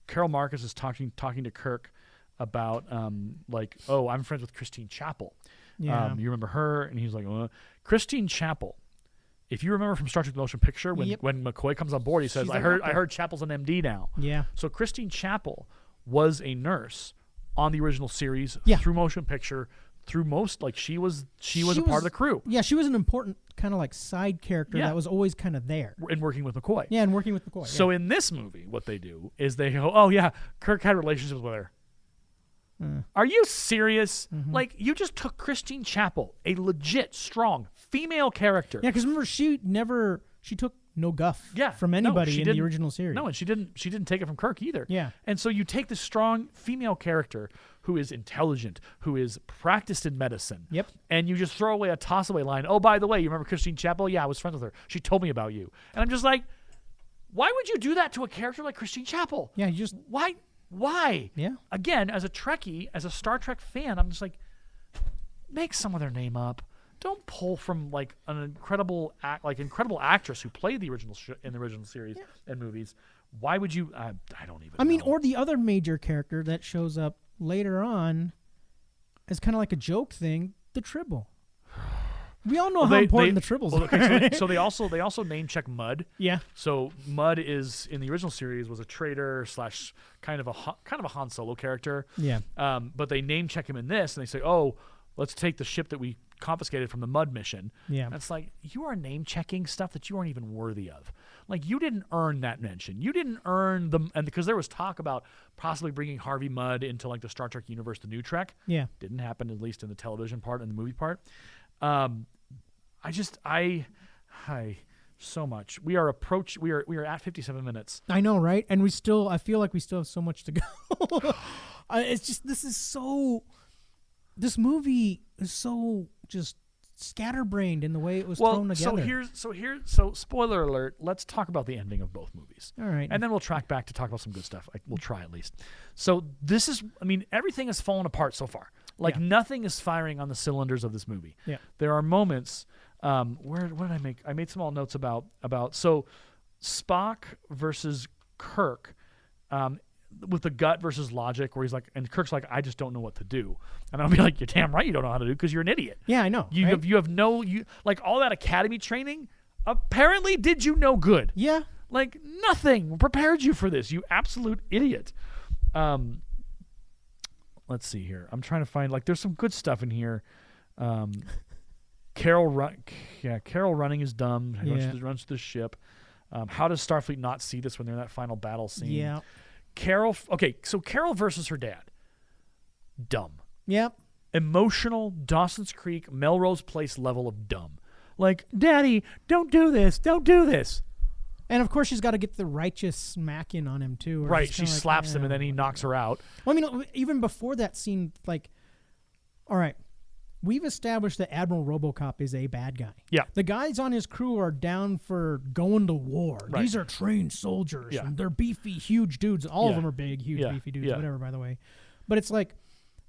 A: Carol Marcus is talking to Kirk about I'm friends with Christine Chapel.
B: Yeah.
A: You remember her? And he's like, Christine Chapel. If you remember from Star Trek: The Motion Picture, when McCoy comes on board, he says, I heard Chapel's an MD now.
B: Yeah.
A: So Christine Chapel was a nurse on the original series through motion picture, through most, she was a part of the crew.
B: Yeah, she was an important kind of like side character that was always kind of there.
A: And working with McCoy.
B: Yeah, and working with McCoy.
A: So in this movie, what they do is they go, oh yeah, Kirk had relationships with her. Are you serious?
B: Mm-hmm.
A: You just took Christine Chapel, a legit, strong female character.
B: Yeah, because remember, she took no guff from anybody in the original series.
A: No, and she didn't take it from Kirk either.
B: Yeah.
A: And so you take this strong female character who is intelligent, who is practiced in medicine.
B: Yep.
A: And you just throw away a toss-away line. Oh, by the way, you remember Christine Chapel? Yeah, I was friends with her. She told me about you. And I'm just like, why would you do that to a character like Christine Chapel?
B: Yeah, you just...
A: Why?
B: Yeah.
A: Again, as a Trekkie, as a Star Trek fan, I'm just like, make some of their name up. Don't pull from an incredible actress who played the original in the original series and movies. Why would you? I don't even. know.
B: Or the other major character that shows up later on, as kind of like a joke thing, the Tribble. We all know how important the Tribbles are.
A: So they also name check Mudd.
B: Yeah.
A: So Mudd is in the original series was a traitor / kind of a Han Solo character.
B: Yeah.
A: But they name check him in this, and they say, oh, let's take the ship that we confiscated from the Mudd mission.
B: Yeah.
A: That's you are name checking stuff that you aren't even worthy of. You didn't earn that mention. You didn't earn them, and because there was talk about possibly bringing Harvey Mudd into the Star Trek universe, the new Trek.
B: Yeah.
A: Didn't happen, at least in the television part and the movie part. So much. We are at 57 minutes.
B: I know, right? And I feel like we still have so much to go. It's just, this movie is so just scatterbrained in the way it was thrown together.
A: So spoiler alert, let's talk about the ending of both movies.
B: All right.
A: And then we'll track back to talk about some good stuff. We'll try at least. So this is, everything has fallen apart so far. Nothing is firing on the cylinders of this movie.
B: Yeah.
A: There are moments what did I make? I made small notes about so Spock versus Kirk with the gut versus logic, where he's like, and Kirk's like, I just don't know what to do. And I'll be like, you're damn right you don't know how to do, because you're an idiot.
B: Yeah, I know.
A: You have all that academy training apparently did you no good.
B: Yeah.
A: Nothing prepared you for this, you absolute idiot. Let's see here. I'm trying to find there's some good stuff in here. Carol running is dumb. Runs to the ship. How does Starfleet not see this when they're in that final battle scene?
B: Yeah.
A: Carol. Okay, so Carol versus her dad. Dumb.
B: Yep.
A: Emotional Dawson's Creek, Melrose Place level of dumb. Daddy, don't do this. Don't do this.
B: And of course, she's got to get the righteous smack in on him too.
A: Right. She slaps him and then he knocks her out.
B: Well, even before that scene, all right. We've established that Admiral RoboCop is a bad guy.
A: Yeah.
B: The guys on his crew are down for going to war.
A: Right.
B: These are trained soldiers.
A: Yeah.
B: And they're beefy, huge dudes. All of them are big, huge, beefy dudes, whatever, by the way. But it's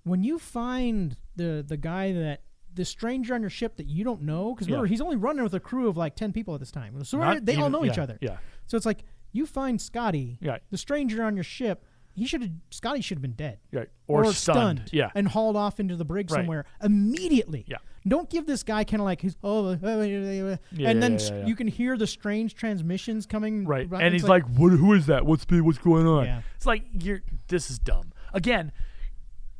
B: when you find the guy the stranger on your ship that you don't know, because remember, he's only running with a crew of 10 people at this time. So they all know each other.
A: Yeah.
B: So it's you find Scotty, the stranger on your ship, Scotty should have been dead.
A: Right. Or stunned. Yeah.
B: And hauled off into the brig somewhere immediately.
A: Yeah.
B: Don't give this guy kind of like his you can hear the strange transmissions coming.
A: Right. And he's like, who is that? What's going on?
B: Yeah.
A: It's like this is dumb. Again,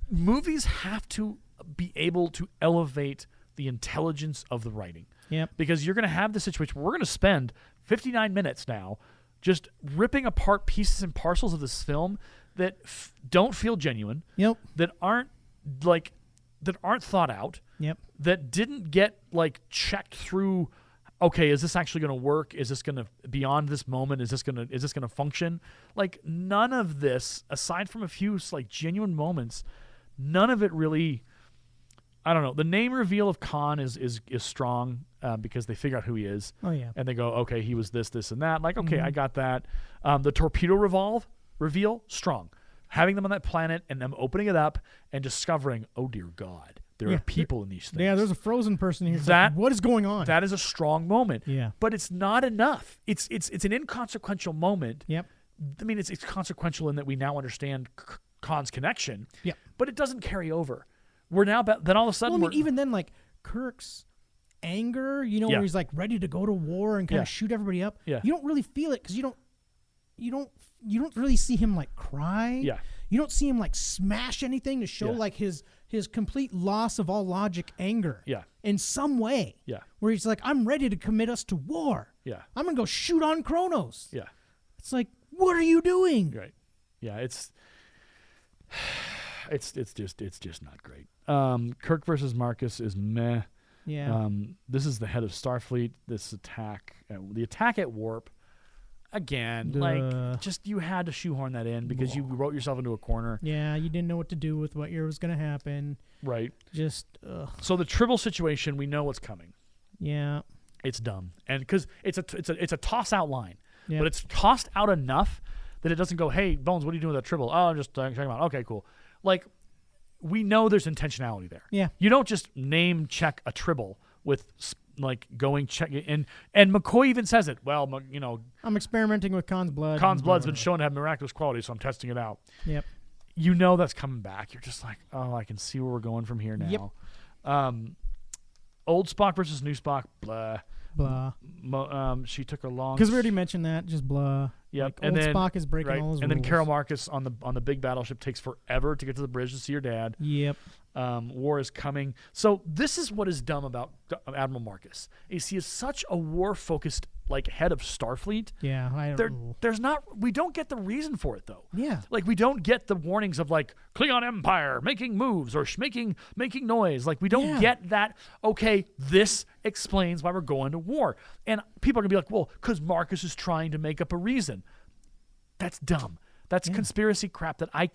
A: movies have to be able to elevate the intelligence of the writing.
B: Yep.
A: Because you're going to have the situation where we're going to spend 59 minutes now just ripping apart pieces and parcels of this film that don't feel genuine.
B: Yep.
A: That aren't thought out.
B: Yep.
A: That didn't get checked through. Okay, is this actually going to work? Is this going to beyond this moment? Is this going to function? None of this, aside from a few genuine moments, none of it really. I don't know. The name reveal of Khan is strong because they figure out who he is.
B: Oh yeah.
A: And they go, okay, he was this, and that. Okay, I got that. The torpedo reveal, strong. Having them on that planet and them opening it up and discovering, oh dear God, there are people in these things.
B: Yeah, there's a frozen person here. What is going on?
A: That is a strong moment.
B: Yeah.
A: But it's not enough. It's an inconsequential moment.
B: Yep.
A: I mean, it's consequential in that we now understand Khan's connection.
B: Yep.
A: But it doesn't carry over. We're now then all of a sudden
B: even then Kirk's anger, where he's ready to go to war and kind of shoot everybody up.
A: Yeah.
B: You don't really feel it because you don't really see him cry.
A: Yeah.
B: You don't see him smash anything to show his complete loss of all logic anger.
A: Yeah.
B: In some way.
A: Yeah.
B: Where he's I'm ready to commit us to war.
A: Yeah.
B: I'm gonna go shoot on Kronos.
A: Yeah.
B: It's what are you doing?
A: Right. Yeah. It's just not great. Kirk versus Marcus is meh.
B: Yeah.
A: This is the head of Starfleet. This attack, the attack at Warp, again, you had to shoehorn that in because you wrote yourself into a corner.
B: Yeah, you didn't know what to do with what was going to happen.
A: Right.
B: Just.
A: So the Tribble situation, we know what's coming.
B: Yeah.
A: It's dumb, and because it's a toss out line,
B: yeah.
A: But it's tossed out enough that it doesn't go, hey Bones, what are you doing with that Tribble? Oh, I'm just checking them out. Okay, cool. We know there's intentionality there.
B: Yeah.
A: You don't just name check a Tribble with going check and McCoy even says it. Well,
B: I'm experimenting with Khan's blood.
A: Khan's blood's been shown to have miraculous qualities, so I'm testing it out.
B: Yep.
A: You know that's coming back. You're just I can see where we're going from here now.
B: Yep.
A: Old Spock versus new Spock. Blah.
B: Blah.
A: She took a long.
B: Because we already mentioned that. Just blah.
A: Yep.
B: And then Spock is breaking all his rules.
A: And then Carol Marcus on the big battleship takes forever to get to the bridge to see her dad.
B: Yep.
A: War is coming. So this is what is dumb about Admiral Marcus. Is he is such a war-focused head of Starfleet.
B: Yeah.
A: There's not. We don't get the reason for it though.
B: Yeah.
A: We don't get the warnings of Klingon Empire making moves or making noise. We don't get that. Okay, this explains why we're going to war. And people are gonna be like, well, because Marcus is trying to make up a reason. That's dumb. That's conspiracy crap that I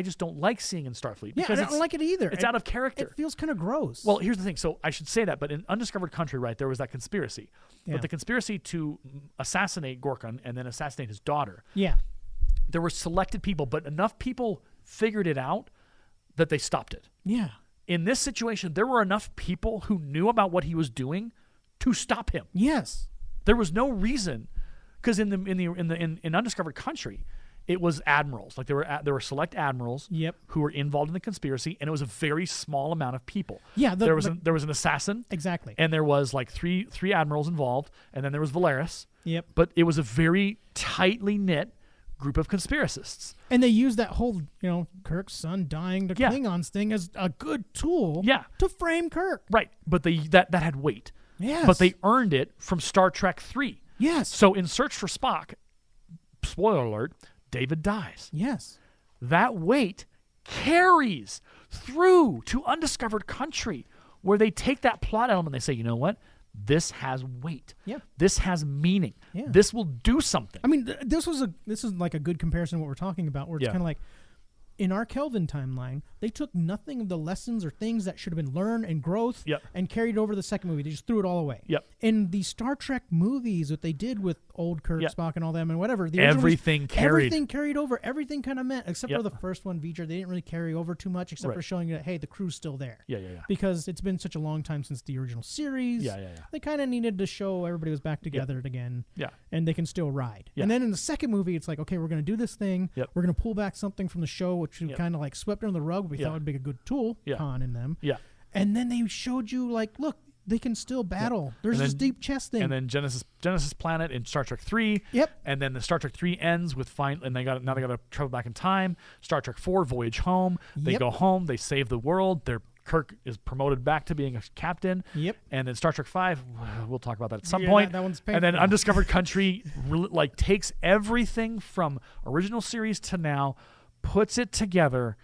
A: just don't like seeing in Starfleet.
B: Because I don't like it either.
A: It's out of character.
B: It feels kind of gross.
A: Well, here's the thing. So I should say that, but in Undiscovered Country, right, there was that conspiracy.
B: Yeah.
A: But the conspiracy to assassinate Gorkon and then assassinate his daughter.
B: Yeah.
A: There were selected people, but enough people figured it out that they stopped it.
B: Yeah.
A: In this situation, there were enough people who knew about what he was doing to stop him.
B: Yes.
A: There was no reason, because in Undiscovered Country, it was admirals. There were select admirals who were involved in the conspiracy, and it was a very small amount of people.
B: Yeah,
A: there was an assassin.
B: Exactly.
A: And there was three admirals involved, and then there was Valeris.
B: Yep.
A: But it was a very tightly knit group of conspiracists.
B: And they used that whole, Kirk's son dying to Klingons thing as a good tool to frame Kirk.
A: Right. But that had weight.
B: Yes.
A: But they earned it from Star Trek 3.
B: Yes.
A: So in Search for Spock, spoiler alert, David dies.
B: Yes.
A: That weight carries through to Undiscovered Country, where they take that plot element and they say, you know what? This has weight.
B: Yeah.
A: This has meaning.
B: Yeah.
A: This will do something.
B: I mean, this is a good comparison to what we're talking about, where it's kind of in our Kelvin timeline, they took nothing of the lessons or things that should have been learned and growth and carried over the second movie. They just threw it all away.
A: Yep.
B: In the Star Trek movies, what they did with old Kirk, Spock, and all them and whatever, the
A: everything
B: carried over. Everything kind of meant, except for the first one, V'ger, they didn't really carry over too much, except for showing you that, hey, the crew's still there.
A: Yeah.
B: Because it's been such a long time since the original series.
A: Yeah.
B: They kind of needed to show everybody was back together again.
A: Yeah.
B: And they can still ride.
A: Yeah.
B: And then in the second movie, it's like, okay, we're going to do this thing.
A: Yep.
B: We're going to pull back something from the show, which we kind of like swept under the rug. We thought would be a good tool, Khan in them.
A: Yeah.
B: And then they showed you, like, look, they can still battle. There's this deep chest thing.
A: And then Genesis Planet in Star Trek 3.
B: Yep.
A: And then the Star Trek 3 ends with and they got to travel back in time. Star Trek 4, Voyage Home. They go home. They save the world. Kirk is promoted back to being a captain.
B: Yep.
A: And then Star Trek 5, we'll talk about that at some point.
B: That one's painful.
A: And then Undiscovered Country like takes everything from original series to now, puts it together,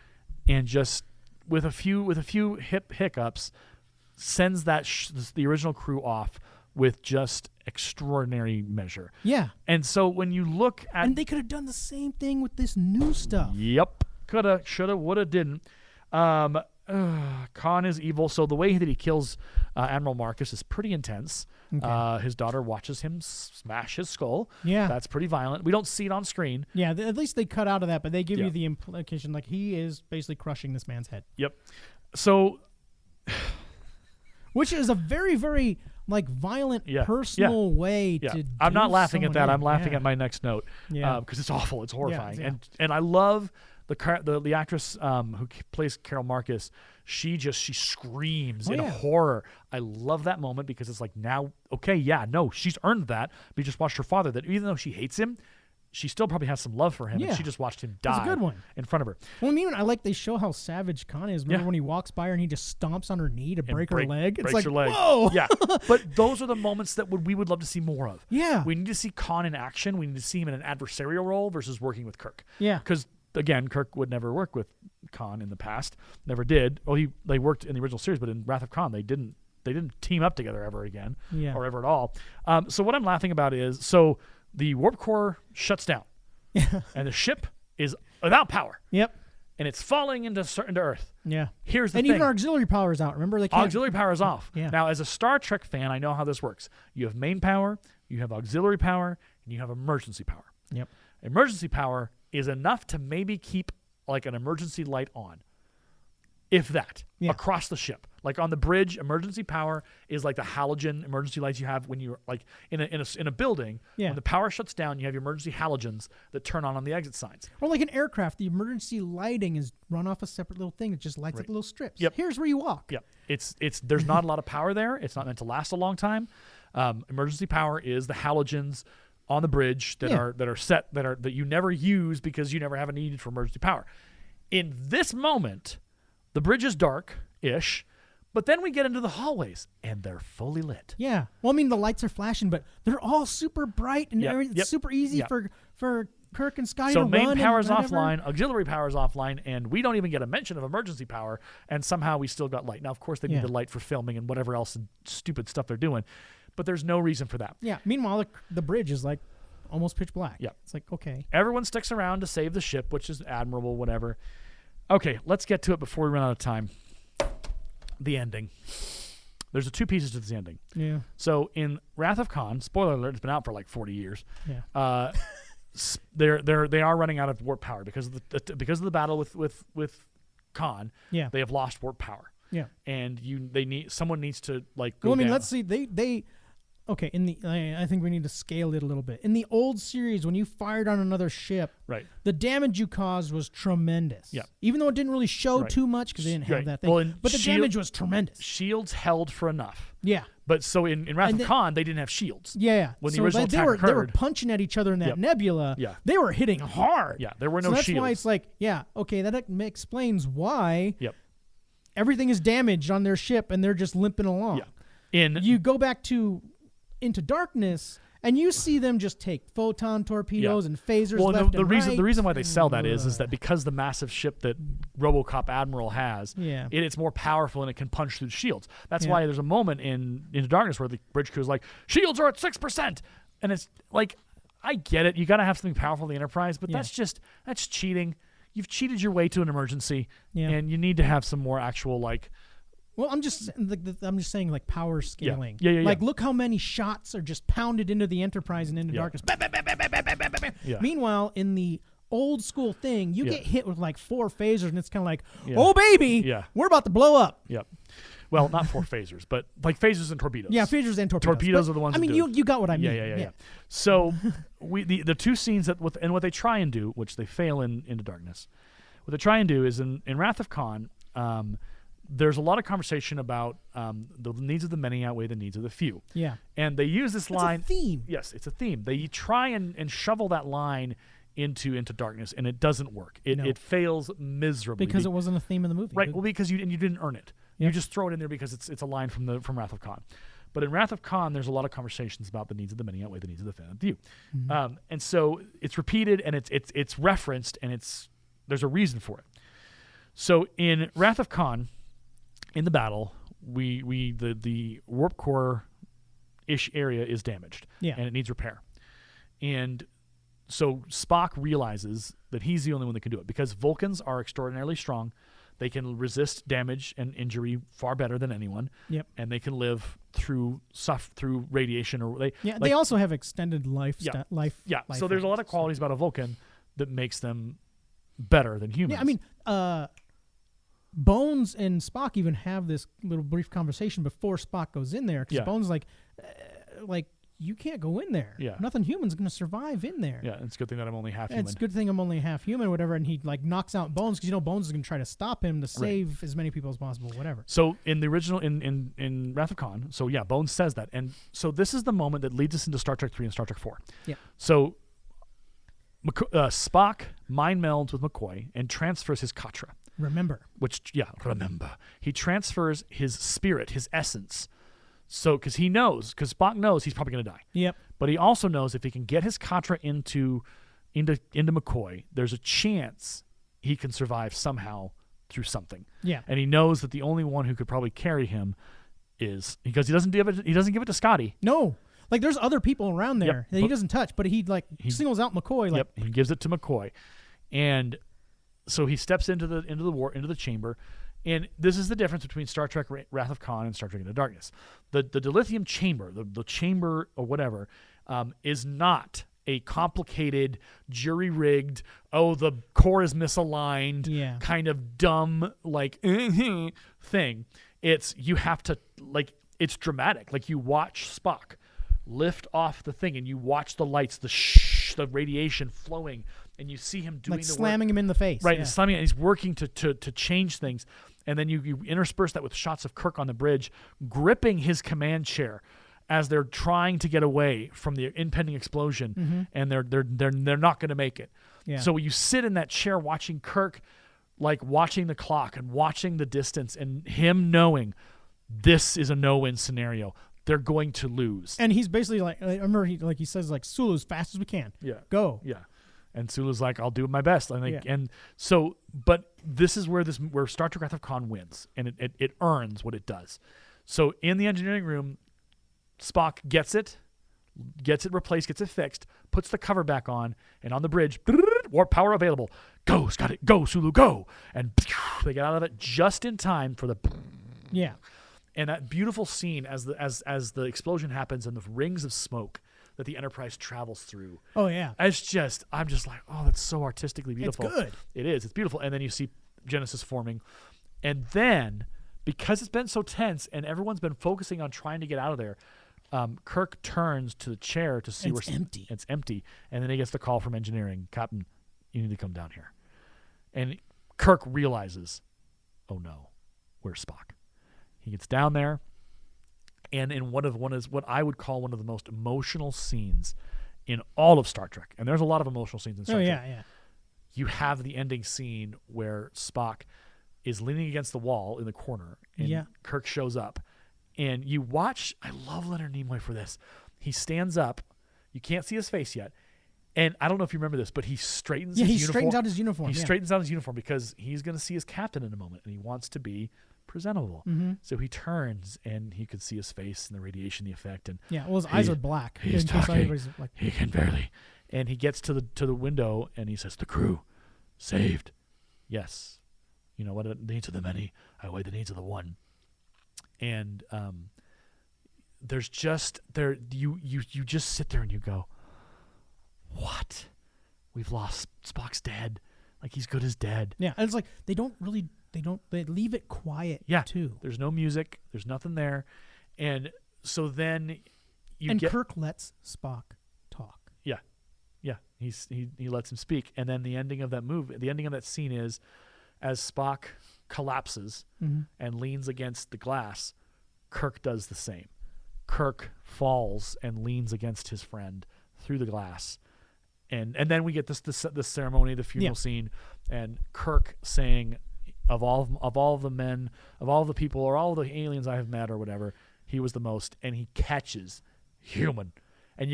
A: and just with a few hiccups, sends the original crew off with just extraordinary measure.
B: Yeah.
A: And so when you look at...
B: And they could have done the same thing with this new stuff.
A: Yep. Coulda, shoulda, woulda, didn't. Khan is evil. So the way that he kills Admiral Marcus is pretty intense. Okay. His daughter watches him smash his skull.
B: Yeah.
A: That's pretty violent. We don't see it on screen.
B: Yeah, at least they cut out of that, but they give you the implication like he is basically crushing this man's head.
A: Yep. So...
B: Which is a very, very like violent, personal way to.
A: I'm not laughing at that.
B: In.
A: I'm laughing at my next note. Because it's awful. It's horrifying. And I love the actress who plays Carol Marcus. She screams in horror. I love that moment because it's like now, she's earned that. But you just watched her father. That even though she hates him, she still probably has some love for him, and she just watched him die.
B: That's a good one.
A: In front of her.
B: Well, I mean, they show how savage Khan is. Remember when he walks by her and he just stomps on her knee to break her leg? It's like,
A: her leg.
B: Whoa!
A: Yeah, but those are the moments that we would love to see more of.
B: Yeah.
A: We need to see Khan in action. We need to see him in an adversarial role versus working with Kirk.
B: Yeah.
A: Because, again, Kirk would never work with Khan in the past. Never did. Well, they worked in the original series, but in Wrath of Khan, they didn't team up together ever again. Or ever at all. So what I'm laughing about is, the warp core shuts down. And the ship is without power.
B: Yep.
A: And it's falling into Earth.
B: Yeah.
A: Here's the thing.
B: And even our auxiliary power is out. Remember,
A: auxiliary power is off.
B: Yeah.
A: Now, as a Star Trek fan, I know how this works. You have main power, you have auxiliary power, and you have emergency power.
B: Yep.
A: Emergency power is enough to maybe keep like an emergency light on. If that, across the ship. Like on the bridge, emergency power is like the halogen emergency lights you have when you're like in a building.
B: Yeah.
A: When the power shuts down, you have your emergency halogens that turn on the exit signs.
B: Or like an aircraft, the emergency lighting is run off a separate little thing. It just lights up little strips.
A: Yep.
B: Here's where you walk.
A: Yep. It's there's not a lot of power there. It's not meant to last a long time. Emergency power is the halogens on the bridge that are set that you never use because you never have a need for emergency power. In this moment, the bridge is dark-ish, but then we get into the hallways, and they're fully lit.
B: Yeah. Well, I mean, the lights are flashing, but they're all super bright, and it's super easy for Kirk and Scotty to run.
A: So main power's offline, auxiliary power's offline, and we don't even get a mention of emergency power, and somehow we still got light. Now, of course, they need the light for filming and whatever else and stupid stuff they're doing, but there's no reason for that.
B: Yeah. Meanwhile, the bridge is like almost pitch black.
A: Yeah.
B: It's like, okay.
A: Everyone sticks around to save the ship, which is admirable, whatever. Okay, let's get to it before we run out of time. The ending. There's two pieces to this ending.
B: Yeah.
A: So in Wrath of Khan, spoiler alert, it's been out for like 40 years.
B: Yeah.
A: They are running out of warp power because of the battle with Khan.
B: Yeah.
A: They have lost warp power.
B: Yeah.
A: And someone needs to like go
B: Well, I mean,
A: down.
B: let's see. They okay, I think we need to scale it a little bit. In the old series, when you fired on another ship,
A: right,
B: the damage you caused was tremendous.
A: Yeah.
B: Even though it didn't really show too much because they didn't have that thing.
A: Well,
B: but the damage was tremendous.
A: Shields held for enough.
B: Yeah.
A: But so in Wrath of Khan, they didn't have shields.
B: Yeah.
A: When the original attack occurred,
B: they were punching at each other in that nebula.
A: Yeah.
B: They were hitting hard.
A: Yeah. There were no
B: shields.
A: shields.
B: That's why it's like, okay, that explains why everything is damaged on their ship and they're just limping along.
A: Yeah.
B: You go back to Into Darkness, and you see them just take photon torpedoes and phasers left and right.
A: The reason why they sell that is that because the massive ship that RoboCop Admiral has, it's more powerful and it can punch through shields. That's why there's a moment in Into Darkness where the bridge crew is like, shields are at 6%, and it's like, I get it, you got to have something powerful in the Enterprise, but that's cheating. you've cheated your way to an emergency,
B: Yeah.
A: and you need to have some more actual
B: Well, I'm just saying like power scaling.
A: Yeah.
B: Like look how many shots are just pounded into the Enterprise and into darkness. Bam, bam, bam, bam, bam, bam, bam, bam.
A: Yeah.
B: Meanwhile, in the old school thing, you get hit with like 4 phasers, and it's kind of like,
A: Yeah.
B: oh baby, we're about to blow up.
A: Yep. Well, not 4 phasers, but like phasers and torpedoes.
B: Yeah, phasers and torpedoes.
A: Torpedoes are the ones.
B: I mean,
A: that do
B: you got what I mean.
A: Yeah. So the 2 scenes and what they try and do, which they fail in Into Darkness, what they try and do is in Wrath of Khan, there's a lot of conversation about the needs of the many outweigh the needs of the few.
B: Yeah.
A: And they use this line.
B: It's a theme.
A: Yes, it's a theme. They try and shovel that line into Darkness, and it doesn't work. It fails miserably
B: because it wasn't a theme in the movie.
A: Right. Well, because you didn't earn it.
B: Yep.
A: You just throw it in there because it's a line from Wrath of Khan. But in Wrath of Khan, there's a lot of conversations about the needs of the many outweigh the needs of the few.
B: Mm-hmm.
A: And so it's repeated and it's referenced, and there's a reason for it. So in Wrath of Khan, in the battle, the warp core ish area is damaged, and it needs repair. And so Spock realizes that he's the only one that can do it because Vulcans are extraordinarily strong. They can resist damage and injury far better than anyone.
B: Yep.
A: And they can live through radiation
B: they also have extended life. Life.
A: So there's a lot of qualities about a Vulcan that makes them better than humans.
B: Yeah, I mean, Bones and Spock even have this little brief conversation before Spock goes in there because Bones is like you can't go in there.
A: Yeah.
B: Nothing human's going to survive in there.
A: Yeah, it's a good thing that I'm only half human.
B: It's a good thing I'm only half human, whatever. And he like knocks out Bones because Bones is going to try to stop him to save as many people as possible, whatever.
A: So in the original in Wrath of Khan, Bones says that, and so this is the moment that leads us into Star Trek 3 and Star Trek 4.
B: Yeah.
A: So Spock mind melds with McCoy and transfers his Katra.
B: Remember.
A: Remember. He transfers his spirit, his essence. So, because Spock knows he's probably going to die.
B: Yep.
A: But he also knows if he can get his Katra into McCoy, there's a chance he can survive somehow through something.
B: Yeah.
A: And he knows that the only one who could probably carry him is because he doesn't give it to Scotty.
B: No. Like there's other people around there that he doesn't touch, but he singles out McCoy. Like,
A: he gives it to McCoy, and so he steps into the chamber. And this is the difference between Star Trek Wrath of Khan and Star Trek Into Darkness. The dilithium chamber, the chamber or whatever, is not a complicated, jury-rigged, the core is misaligned, kind of dumb, thing. You have to, it's dramatic. Like, you watch Spock lift off the thing, and you watch the lights, the radiation flowing, and you see him doing
B: slamming him in the face.
A: Right, and slamming, and he's working to change things. And then you intersperse that with shots of Kirk on the bridge, gripping his command chair as they're trying to get away from the impending explosion, and they're not going to make it.
B: Yeah.
A: So you sit in that chair watching Kirk, watching the clock and watching the distance, and him knowing this is a no-win scenario. They're going to lose.
B: And he's basically I remember he says Sulu as fast as we can.
A: Yeah.
B: Go.
A: Yeah. And Sulu's like, I'll do my best. And so, but this is where Star Trek Wrath of Khan wins, and it earns what it does. So in the engineering room, Spock gets it replaced, gets it fixed, puts the cover back on, and on the bridge, warp power available. Go, Scotty, go, Sulu, go. And they get out of it just in time for the and that beautiful scene as the explosion happens and the rings of smoke that the Enterprise travels through.
B: Oh yeah.
A: I'm just like, that's so artistically beautiful.
B: It's good.
A: It is. It's beautiful. And then you see Genesis forming. And then, because it's been so tense and everyone's been focusing on trying to get out of there, Kirk turns to the chair to see
B: it's empty.
A: It's empty. And then he gets the call from engineering, Captain, you need to come down here. And Kirk realizes, oh no, where's Spock? He gets down there. And in what I would call one of the most emotional scenes in all of Star Trek, and there's a lot of emotional scenes in Star Trek.
B: Yeah.
A: You have the ending scene where Spock is leaning against the wall in the corner, and Kirk shows up, and you watch. I love Leonard Nimoy for this. He stands up. You can't see his face yet, and I don't know if you remember this, but he straightens.
B: Yeah,
A: his
B: he
A: uniform.
B: straightens out his uniform.
A: He straightens out his uniform because he's going to see his captain in a moment, and he wants to be presentable. So he turns and he could see his face and the radiation, the effect, and
B: his eyes are black.
A: He's talking. He can barely. And he gets to the window and he says, "The crew saved. Yes. You know, what are the needs of the many outweigh the needs of the one. And there's just you just sit there and you go, what? We've lost. Spock's dead. Like, he's good as dead.
B: Yeah, and it's like they leave it quiet.
A: Yeah,
B: too.
A: There's no music. There's nothing there, and so then
B: Kirk lets Spock talk.
A: Yeah, yeah. He lets him speak, and then the ending of that scene is, as Spock collapses and leans against the glass, Kirk does the same. Kirk falls and leans against his friend through the glass. And then we get this ceremony, the funeral scene, and Kirk saying, of all the men, of all the people, or all the aliens I have met, or whatever, he was the most, and he catches human. And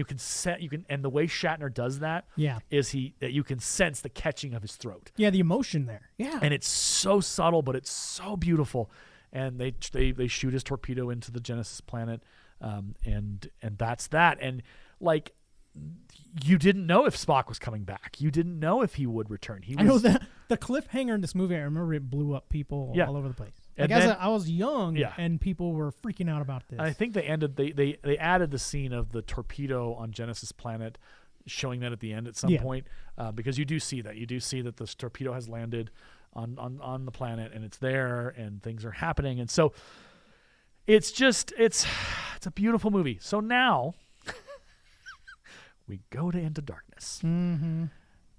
A: and the way Shatner does that is that you can sense the catching of his throat.
B: Yeah, the emotion there. Yeah,
A: and it's so subtle, but it's so beautiful. And they shoot his torpedo into the Genesis planet, and that's that. And like, you didn't know if Spock was coming back. You didn't know if he would return.
B: I know that the cliffhanger in this movie, I remember it blew up people all over the place. Like, I was young, and people were freaking out about this.
A: I think they added the scene of the torpedo on Genesis planet, showing that at the end at some point, because you do see that. You do see that this torpedo has landed on the planet, and it's there, and things are happening. And so it's a beautiful movie. So now we go to Into Darkness.
B: Mm-hmm.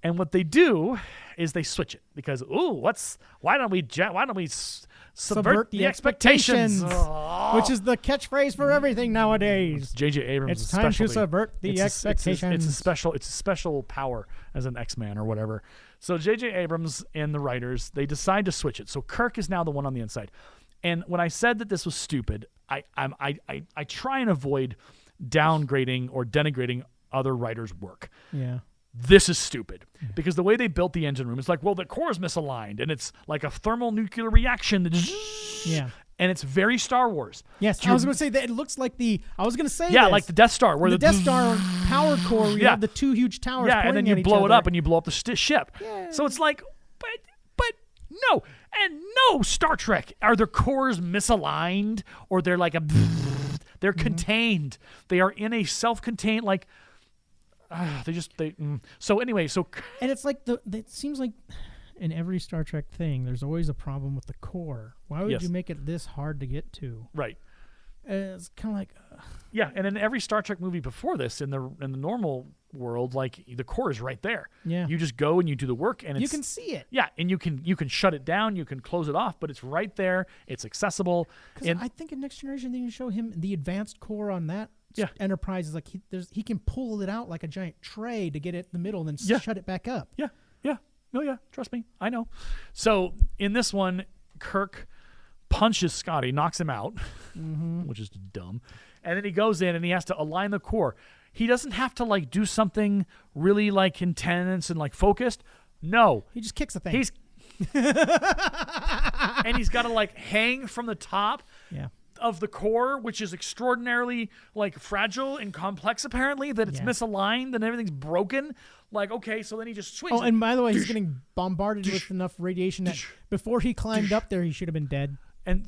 A: And what they do is they switch it because why don't we subvert the expectations,
B: which is the catchphrase for everything nowadays.
A: J.J. Abrams.
B: It's time to subvert the expectations.
A: It's a special power as an X-Man or whatever. So J.J. Abrams and the writers, they decide to switch it. So Kirk is now the one on the inside. And when I said that this was stupid, I try and avoid downgrading or denigrating other writers' work.
B: Yeah.
A: This is stupid because the way they built the engine room is like, well, the core is misaligned and it's like a thermonuclear reaction. And it's very Star Wars.
B: Yes, I was going to say that it looks like
A: like the Death Star. Where
B: the Death Star power core, where you have the two huge towers
A: and then you blow it up and you blow up the ship.
B: Yeah.
A: So it's like, but no. And no, Star Trek, are their cores misaligned or they're like they're contained. They are in a self-contained, like, So anyway,
B: and it's like it seems like in every Star Trek thing, there's always a problem with the core. Why would you make it this hard to get to?
A: Right.
B: It's kind of like
A: and in every Star Trek movie before this, in the normal world, like, the core is right there.
B: Yeah.
A: You just go and you do the work, and
B: you can see it.
A: Yeah, and you can shut it down, you can close it off, but it's right there. It's accessible.
B: Because I think in Next Generation they can show him the advanced core on that. Enterprise is like he can pull it out like a giant tray to get it in the middle and then shut it back up.
A: Yeah. Oh yeah, trust me, I know. So in this one, Kirk punches Scotty, knocks him out, which is dumb, and then he goes in and he has to align the core. He doesn't have to like do something really like intense and like focused. No,
B: he just kicks the thing.
A: And he's got to like hang from the top.
B: Yeah.
A: Of the core, which is extraordinarily like fragile and complex, apparently, that it's misaligned and everything's broken. Like, okay, so then he just swings.
B: Oh, and by the way, he's getting bombarded with enough radiation that before he climbed up there, he should have been dead.
A: And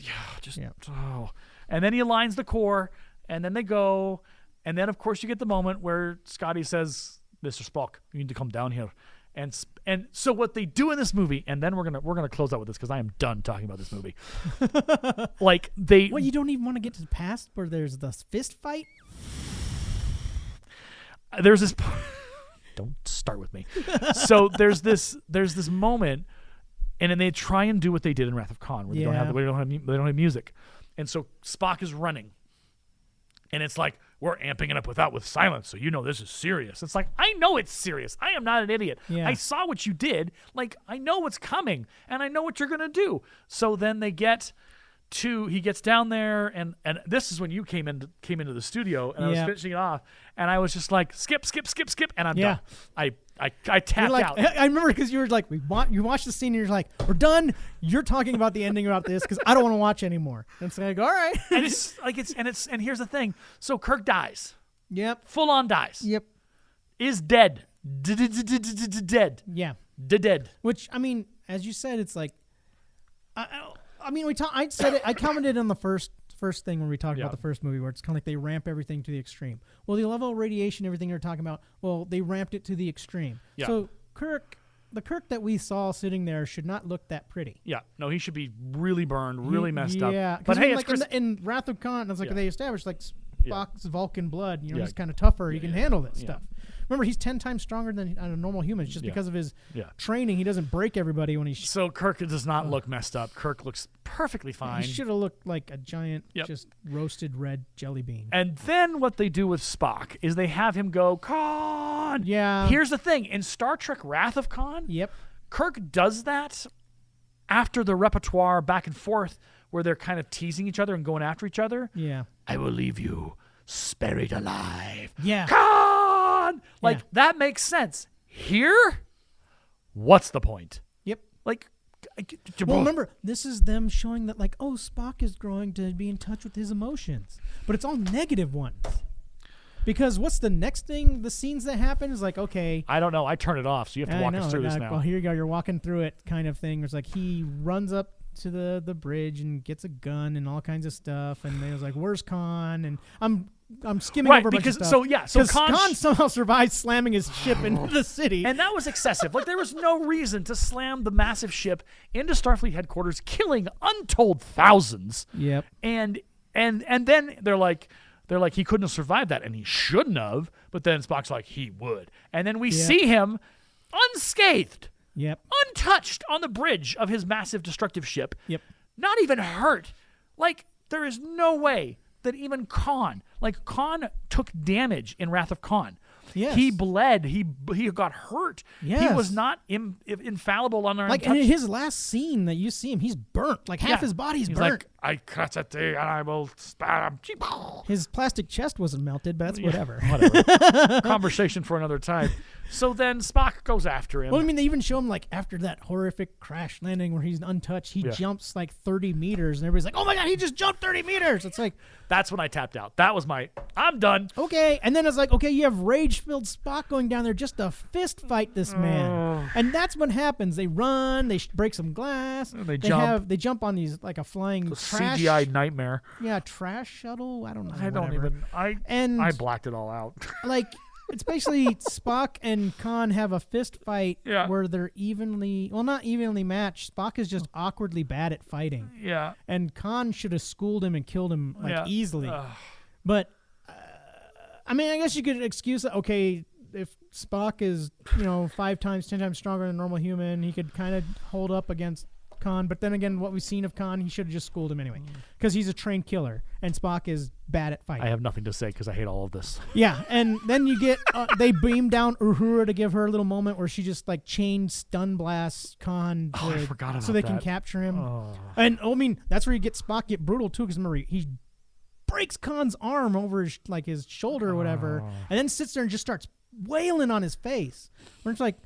A: and then he aligns the core, and then they go, and then of course you get the moment where Scotty says, "Mr. Spock, you need to come down here." And so what they do in this movie, and then we're gonna close out with this because I am done talking about this movie. Like
B: you don't even want to get to the past where there's the fist fight.
A: There's this. Don't start with me. So there's this moment, and then they try and do what they did in Wrath of Khan, where they don't have music, and so Spock is running, and it's like, we're amping it up with silence, so you know this is serious. It's like, I know it's serious. I am not an idiot.
B: Yeah.
A: I saw what you did. Like, I know what's coming, and I know what you're gonna do. So then he gets down there, and this is when you came into the studio, and I was finishing it off, and I was just like, skip, and I'm done. I tapped out.
B: I remember because you were like, you watched the scene and you're like, we're done. You're talking about the ending about this because I don't want to watch anymore. And it's like, all right.
A: And it's like and here's the thing. So Kirk dies.
B: Yep.
A: Full on dies.
B: Yep.
A: Is dead. Dead.
B: Yeah.
A: Dead.
B: Which, I mean, as you said, it's like, I mean, I said it. I commented on the first thing when we talked about the first movie, where it's kind of like they ramp everything to the extreme. Well, the level of radiation, everything you're talking about, well, they ramped it to the extreme. Yeah. So the Kirk that we saw sitting there should not look that pretty.
A: Yeah, no, he should be really burned, really messed up.
B: Yeah,
A: but hey,
B: like in Wrath of Khan, it's like they established like Spock's Vulcan blood. You know, he's kind of tougher. He can handle this stuff. Remember, he's 10 times stronger than a normal human. It's just because of his training. He doesn't break everybody when he's...
A: So Kirk does not look messed up. Kirk looks perfectly fine.
B: He should have looked like a giant, just roasted red jelly bean.
A: And then what they do with Spock is they have him go, Khan!
B: Yeah.
A: Here's the thing. In Star Trek Wrath of Khan, Kirk does that after the repertoire back and forth where they're kind of teasing each other and going after each other.
B: Yeah.
A: I will leave you buried alive.
B: Yeah.
A: Khan! Like, that makes sense. Here, what's the point?
B: Yep.
A: Like,
B: well, remember, this is them showing that, like, Spock is growing to be in touch with his emotions. But it's all negative ones. Because what's the next thing, the scenes that happen is like, okay.
A: I don't know. I turn it off, so you have to walk us through this now.
B: Well, here you go. You're walking through it kind of thing. It's like he runs up to the bridge and gets a gun and all kinds of stuff. And then it's like, where's Khan? And I'm skimming over a bunch of stuff.
A: So
B: Khan somehow survives slamming his ship into the city.
A: And that was excessive. Like, there was no reason to slam the massive ship into Starfleet headquarters, killing untold thousands.
B: Yep.
A: And then they're like, he couldn't have survived that, and he shouldn't have. But then Spock's like, he would. And then we see him unscathed, untouched on the bridge of his massive destructive ship.
B: Yep.
A: Not even hurt. Like, there is no way that even Khan took damage in Wrath of Khan.
B: Yes.
A: He bled. He got hurt.
B: Yes.
A: He was not infallible on our
B: like in his last scene that you see him, he's burnt. Like half his body's
A: he's
B: burnt.
A: Like, I cut at thee and I will spat him.
B: His plastic chest wasn't melted, but that's whatever.
A: Whatever. Conversation for another time. So then Spock goes after him.
B: Well, I mean, they even show him like after that horrific crash landing where he's untouched, he jumps like 30 meters, and everybody's like, "Oh my god, he just jumped 30 meters!" It's like
A: that's when I tapped out. That was I'm done.
B: Okay, and then it's like, okay, you have rage-filled Spock going down there just to fist fight this man, and that's what happens. They run, they break some glass,
A: they jump.
B: They jump on these like a flying trash
A: CGI nightmare.
B: Yeah, trash shuttle. I don't know.
A: I blacked it all out.
B: Like. It's basically Spock and Khan have a fist fight where they're not evenly matched. Spock is just awkwardly bad at fighting.
A: Yeah.
B: And Khan should have schooled him and killed him easily. But, I mean, I guess you could excuse it. Okay, if Spock is, 5 times, 10 times stronger than a normal human, he could kind of hold up against Khan. But then again, what we've seen of Khan, he should have just schooled him anyway. Because he's a trained killer, and Spock is bad at fighting.
A: I have nothing to say because I hate all of this.
B: Yeah, and then you get, they beam down Uhura to give her a little moment where she just like chain stun blasts Khan
A: I forgot about
B: so they
A: that.
B: can capture him. And I mean, that's where you get Spock get brutal too, because remember, he breaks Khan's arm over his shoulder or whatever, and then sits there and just starts wailing on his face. Where it's like,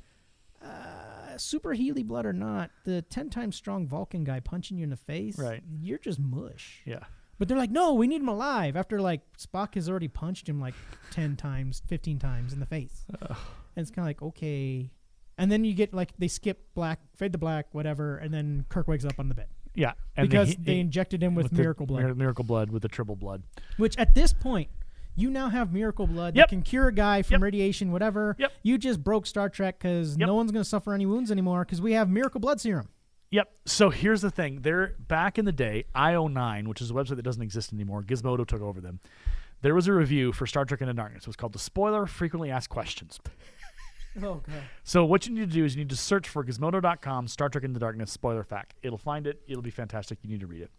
B: super Healy blood or not, the 10 times strong Vulcan guy punching you in the face, you're just mush.
A: Yeah.
B: But they're like, no, we need him alive. After like Spock has already punched him like 10 times, 15 times in the face. And it's kind of like, okay. And then you get like, they skip fade to black, whatever. And then Kirk wakes up on the bed.
A: Yeah.
B: And because they injected him with miracle blood.
A: Miracle blood with the triple blood.
B: Which at this point, you now have miracle blood that can cure a guy from radiation, whatever.
A: Yep.
B: You just broke Star Trek because no one's going to suffer any wounds anymore because we have miracle blood serum.
A: Yep. So here's the thing. They're back in the day, IO9, which is a website that doesn't exist anymore. Gizmodo took over them. There was a review for Star Trek Into Darkness. It was called The Spoiler Frequently Asked Questions.
B: Oh, God.
A: So what you need to do is you need to search for gizmodo.com, Star Trek Into Darkness, spoiler fact. It'll find it. It'll be fantastic. You need to read it.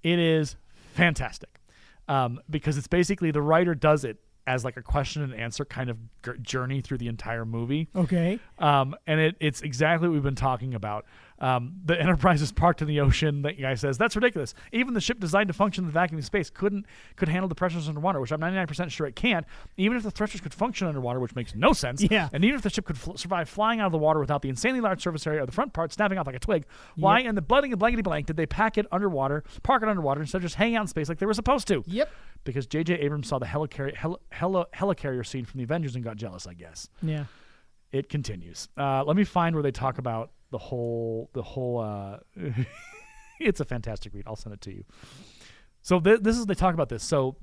A: It is fantastic because it's basically the writer does it as like a question and answer kind of journey through the entire movie.
B: Okay.
A: And it's exactly what we've been talking about. The Enterprise is parked in the ocean. The guy says, that's ridiculous. Even the ship designed to function in the vacuum of space could handle the pressures underwater, which I'm 99% sure it can't. Even if the thrusters could function underwater, which makes no sense.
B: Yeah.
A: And even if the ship could survive flying out of the water without the insanely large surface area or the front part snapping off like a twig, why in the bloody and blankety blank did they park it underwater instead of just hanging out in space like they were supposed to?
B: Yep.
A: Because J.J. Abrams saw the helicarrier scene from the Avengers and got jealous, I guess.
B: Yeah.
A: It continues. Let me find where they talk about the whole it's a fantastic read. I'll send it to you. So this is, they talk about this. So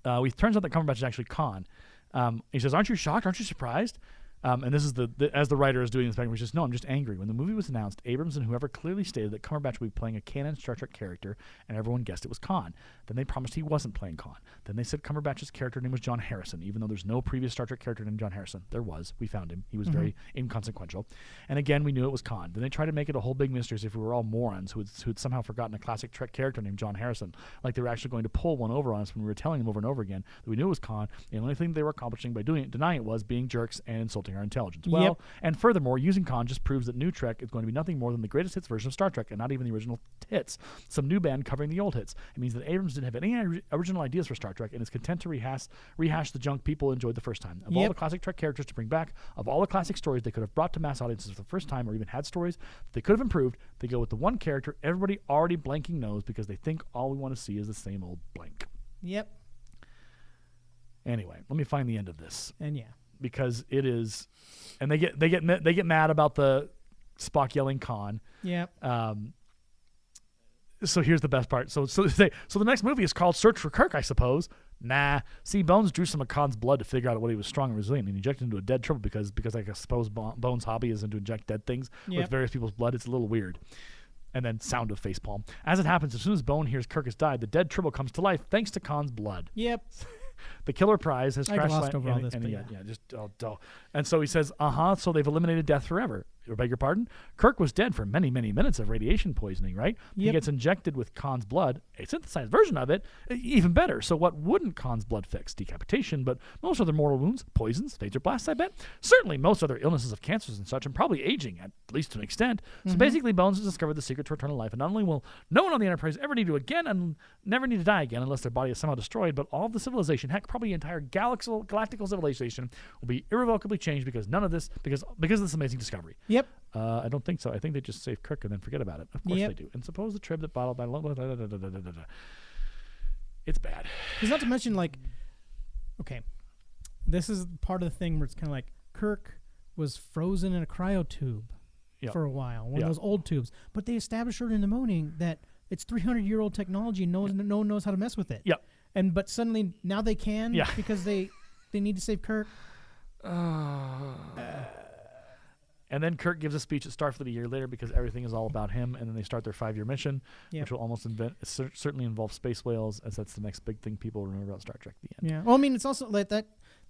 A: it turns out that Cumberbatch is actually Khan. He says, "Aren't you shocked? Aren't you surprised?" And this is as the writer is doing this back, he says, "No, I'm just angry. When the movie was announced, Abrams and whoever clearly stated that Cumberbatch would be playing a canon Star Trek character, and everyone guessed it was Khan. Then they promised he wasn't playing Khan. Then they said Cumberbatch's character name was John Harrison, even though there's no previous Star Trek character named John Harrison. There was. We found him. He was very inconsequential. And again, we knew it was Khan. Then they tried to make it a whole big mystery as if we were all morons who had somehow forgotten a classic Trek character named John Harrison, like they were actually going to pull one over on us when we were telling them over and over again that we knew it was Khan. The only thing they were accomplishing by denying it was being jerks and insulting our intelligence. Well, and furthermore, using Khan just proves that new Trek is going to be nothing more than the greatest hits version of Star Trek, and not even the original hits. Some new band covering the old hits. It means that Abrams didn't have any original ideas for Star Trek and is content to rehash the junk people enjoyed the first time. Of all the classic Trek characters to bring back, of all the classic stories they could have brought to mass audiences for the first time, or even had stories that they could have improved, they go with the one character everybody already blanking knows because they think all we want to see is the same old blank."
B: Yep.
A: Anyway, let me find the end of this.
B: And
A: because it is, and they get mad about the Spock yelling Khan.
B: Yep.
A: So here's the best part. So the next movie is called Search for Kirk, I suppose. Nah. See, Bones drew some of Khan's blood to figure out what he was strong and resilient, and injected into a dead triple because I suppose Bones' hobby is to inject dead things with various people's blood. It's a little weird. And then sound of facepalm. As it happens, as soon as Bone hears Kirk has died, the dead triple comes to life thanks to Khan's blood.
B: Yep.
A: The killer prize has crashed
B: glossed over all this,
A: and so he says, so they've eliminated death forever. I beg your pardon? Kirk was dead for many, many minutes of radiation poisoning, right?
B: Yep.
A: He gets injected with Khan's blood, a synthesized version of it, even better. So what wouldn't Khan's blood fix? Decapitation, but most other mortal wounds, poisons, phaser blasts, I bet. Certainly most other illnesses of cancers and such, and probably aging, at least to an extent. So basically, Bones has discovered the secret to eternal life, and not only will no one on the Enterprise ever need to again and never need to die again unless their body is somehow destroyed, but all of the civilization, heck, probably the entire galactical civilization will be irrevocably changed because none of this, because of this amazing discovery.
B: Yep.
A: I don't think so. I think they just save Kirk and then forget about it. Of course they do. And suppose the trib that bottled by it's bad.
B: Because not to mention, okay, this is part of the thing where it's kind of like Kirk was frozen in a cryotube for a while, one of those old tubes. But they established early in the morning that it's 300-year-old technology and no one knows how to mess with it.
A: Yep.
B: But suddenly now they can because they need to save Kirk.
A: And then Kirk gives a speech at Starfleet a year later because everything is all about him. And then they start their 5-year mission, which will almost certainly involve space whales, as that's the next big thing people remember about Star Trek at the end.
B: Yeah. Well, I mean, it's also like that.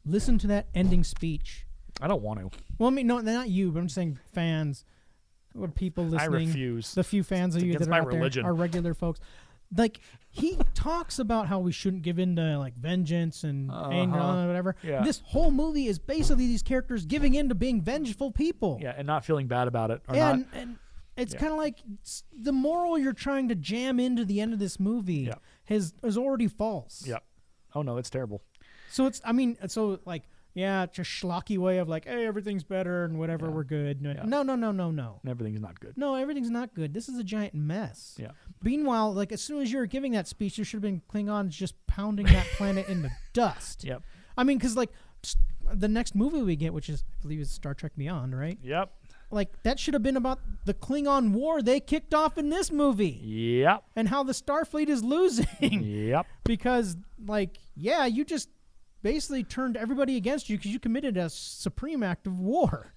B: Listen to that ending speech.
A: I don't want to.
B: Well, I mean, no, not you, but I'm just saying fans or people listening.
A: I refuse.
B: The few fans of you that are out
A: religion.
B: there are regular folks. Like, he talks about how we shouldn't give in to vengeance and anger and whatever.
A: Yeah.
B: This whole movie is basically these characters giving in to being vengeful people.
A: Yeah, and not feeling bad about it.
B: And it's kind of like the moral you're trying to jam into the end of this movie is already false.
A: Yeah. Oh no, it's terrible.
B: So it's just schlocky way of hey, everything's better and whatever, we're good. No.
A: Everything's not good.
B: No, everything's not good. This is a giant mess.
A: Yeah.
B: Meanwhile, as soon as you were giving that speech, there should have been Klingons just pounding that planet into dust.
A: Yep.
B: I mean, because the next movie we get, which is, I believe, is Star Trek Beyond, right?
A: Yep.
B: That should have been about the Klingon war they kicked off in this movie.
A: Yep.
B: And how the Starfleet is losing.
A: Yep.
B: Because, you just basically turned everybody against you because you committed a supreme act of war.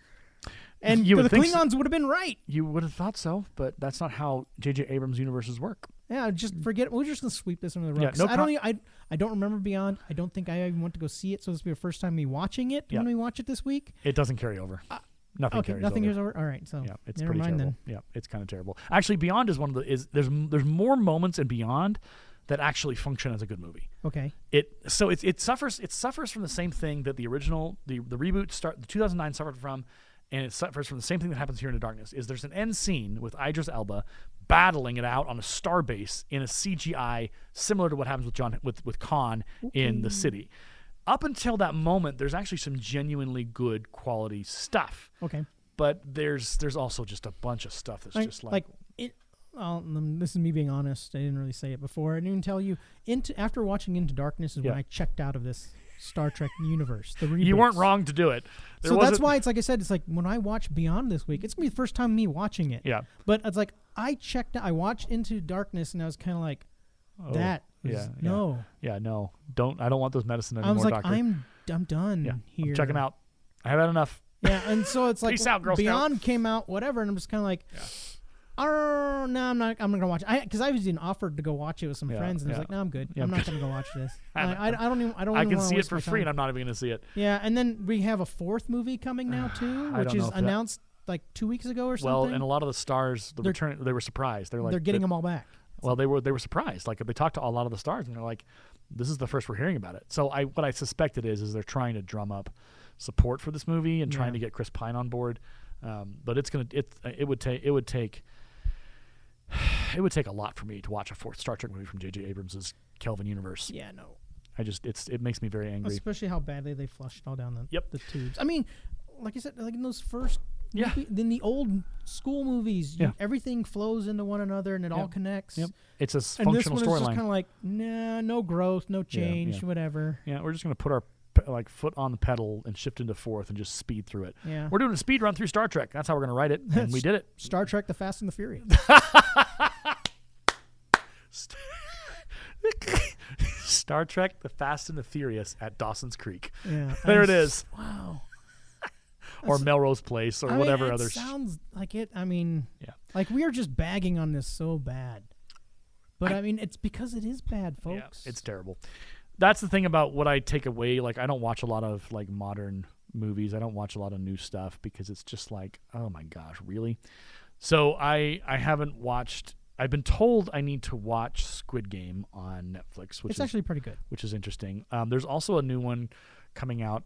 B: And the Klingons would have been right.
A: You would have thought so, but that's not how J.J. Abrams' universes work.
B: Yeah, just forget it. We're just going to sweep this under the rug.
A: Yeah,
B: I don't remember Beyond. I don't think I even went to go see it, so this will be the first time me watching it when we watch it this week.
A: It doesn't carry over. Nothing carries over.
B: All right, so
A: it's
B: never
A: pretty
B: mind
A: terrible.
B: then.
A: Yeah, it's kind of terrible. Actually, Beyond is there's more moments in Beyond that actually function as a good movie.
B: Okay.
A: It suffers from the same thing that the original the reboot the 2009 suffered from, and it suffers from the same thing that happens here in the Darkness. Is there's an end scene with Idris Elba battling it out on a starbase in a CGI similar to what happens with Khan in the city. Up until that moment, there's actually some genuinely good quality stuff.
B: Okay.
A: But there's also just a bunch of stuff that's just
B: this is me being honest. I didn't really say it before. I didn't even tell you. After watching Into Darkness is when I checked out of this Star Trek universe. The reboots.
A: You weren't wrong to do it.
B: So that's why it's like I said. It's like when I watch Beyond this week, it's gonna be the first time me watching it.
A: Yeah.
B: But it's like I watched Into Darkness, and I was kind of like, no.
A: Yeah, no. I don't want those medicine anymore,
B: I was like,
A: doctor.
B: I'm done here.
A: I'm checking out. I have had enough.
B: Yeah, and so it's like
A: Peace out, Girl
B: Beyond
A: Scout.
B: came out, whatever, and I'm just kind of like, no, I'm not gonna watch it. Because I was even offered to go watch it with some friends, and I was like, no, I'm good. I'm not gonna go watch this. I don't even.
A: I can see it for free, and I'm not even gonna see it.
B: Yeah, and then we have a fourth movie coming now too, which is announced like 2 weeks ago or something.
A: Well, and a lot of the stars, they were surprised. They're
B: getting them all back.
A: Well, they were surprised. Like they talked to a lot of the stars, and they're like, "This is the first we're hearing about it." So what I suspected is they're trying to drum up support for this movie and trying to get Chris Pine on board. But it would take a lot for me to watch a fourth Star Trek movie from J.J. Abrams' Kelvin universe.
B: Yeah, no.
A: It makes me very angry.
B: Especially how badly they flushed all down the tubes. I mean, like I said, like in those first in the old school movies, everything flows into one another and it all connects.
A: Yep. It's a
B: and
A: functional
B: this one is just
A: storyline.
B: kind of like, nah, no growth, no change, whatever.
A: Yeah, we're just going to put our foot on the pedal and shift into fourth and just speed through it.
B: Yeah.
A: We're doing a speed run through Star Trek. That's how we're going to write it, and we did it.
B: Star Trek: The Fast and the Furious.
A: Star Trek: The Fast and the Furious at Dawson's Creek.
B: Yeah.
A: There it is.
B: Wow.
A: Or Melrose Place or whatever other.
B: Sounds like it. I mean, like we are just bagging on this so bad. But I mean, it's because it is bad, folks.
A: Yeah, it's terrible. That's the thing about what I take away. Like, I don't watch a lot of like modern movies. I don't watch a lot of new stuff because it's just like, oh my gosh, really? So I haven't watched. I've been told I need to watch Squid Game on Netflix, which is
B: actually pretty good.
A: Which is interesting. There's also a new one coming out.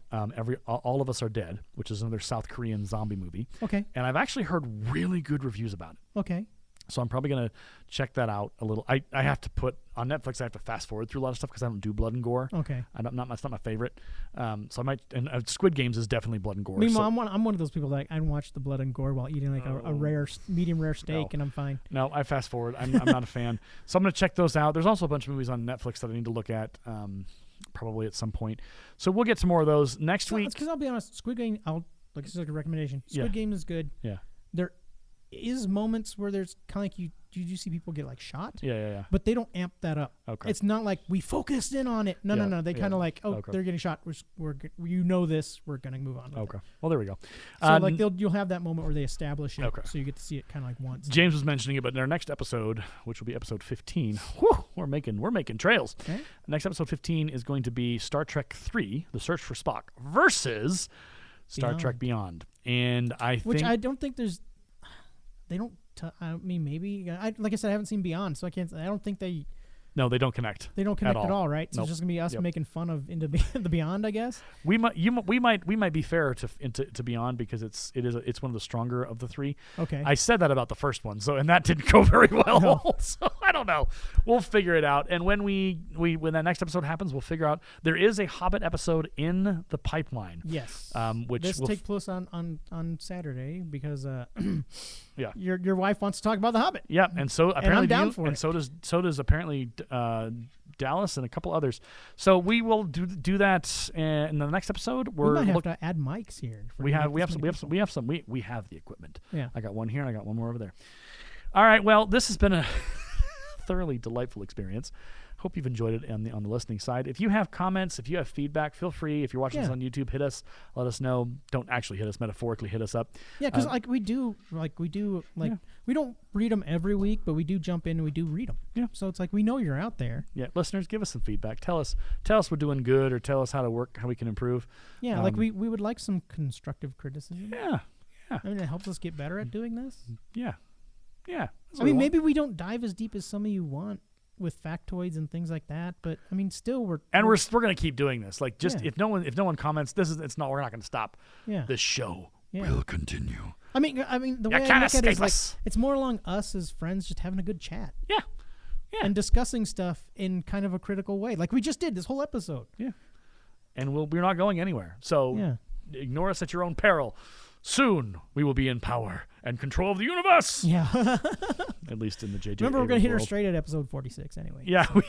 A: All of Us Are Dead, which is another South Korean zombie movie.
B: Okay.
A: And I've actually heard really good reviews about it.
B: Okay.
A: So I'm probably going to check that out a little. I have to put on Netflix. I have to fast forward through a lot of stuff because I don't do blood and gore.
B: Okay.
A: That's not my favorite. So I might. And Squid Games is definitely blood and gore.
B: Meanwhile, I'm one of those people that I watch the blood and gore while eating like a medium rare steak, and I'm fine.
A: No, I fast forward. I'm not a fan. So I'm going to check those out. There's also a bunch of movies on Netflix that I need to look at. Probably at some point. So we'll get to more of those next week.
B: Because I'll be honest, Squid Game. This is like a recommendation. Squid Game is good.
A: Yeah.
B: There is moments where there's kind of like you see people get like shot.
A: Yeah.
B: But they don't amp that up.
A: Okay.
B: It's not like we focused in on it. No. They kind of like, they're getting shot. We're this. We're gonna move on.
A: Okay. Well, there we go.
B: So like you'll have that moment where they establish it.
A: Okay.
B: So you get to see it kind of like once.
A: James was mentioning it, but in our next episode, which will be episode 15, we're making trails.
B: Okay.
A: Next episode 15 is going to be Star Trek 3: The Search for Spock versus Star Trek Beyond, and
B: which I don't think there's. They don't. I mean, maybe. Like I said, I haven't seen Beyond, so I can't. I don't think they.
A: No, they don't connect.
B: They don't connect at all, right? So
A: Nope.
B: it's just gonna be us making fun of Into the Beyond, I guess.
A: We might be fair to Beyond because it's one of the stronger of the three.
B: Okay.
A: I said that about the first one, and that didn't go very well. No. So I don't know. We'll figure it out. And when when that next episode happens, we'll figure out there is a Hobbit episode in the pipeline.
B: Yes.
A: Which
B: this
A: will
B: take place on Saturday because
A: yeah,
B: your wife wants to talk about the Hobbit.
A: Yeah, and so apparently
B: I'm down for it.
A: so does apparently Dallas and a couple others. So we will do that in the next episode.
B: We might have to add mics here.
A: We have the equipment.
B: Yeah.
A: I got one here and I got one more over there. All right. Well, this has been a thoroughly delightful experience. Hope you've enjoyed it on the listening side. If you have comments, if you have feedback, feel free. If you're watching this on YouTube, hit us. Let us know. Don't actually hit us, metaphorically hit us up.
B: Yeah, because we don't read them every week, but we do jump in and we do read them.
A: Yeah.
B: So it's like we know you're out there.
A: Yeah, listeners, give us some feedback. Tell us we're doing good, or tell us how we can improve.
B: Yeah, we would like some constructive criticism.
A: Yeah.
B: I mean, it helps us get better at doing this.
A: Yeah.
B: I mean, maybe we don't dive as deep as some of you want with factoids and things like that, but I mean, still we're
A: going to keep doing this. Like, just if no one comments, we're not going to stop.
B: Yeah.
A: This show
B: Yeah.
A: will continue.
B: I mean, the way I look at it is like it's more along us as friends just having a good chat.
A: Yeah.
B: And discussing stuff in kind of a critical way, like we just did this whole episode.
A: Yeah. And we're not going anywhere. So ignore us at your own peril. Soon we will be in power and control of the universe.
B: Yeah.
A: At least in the JJ.
B: Remember, we're going to hit her
A: world.
B: straight at episode 46 anyway.
A: Yeah,
B: so.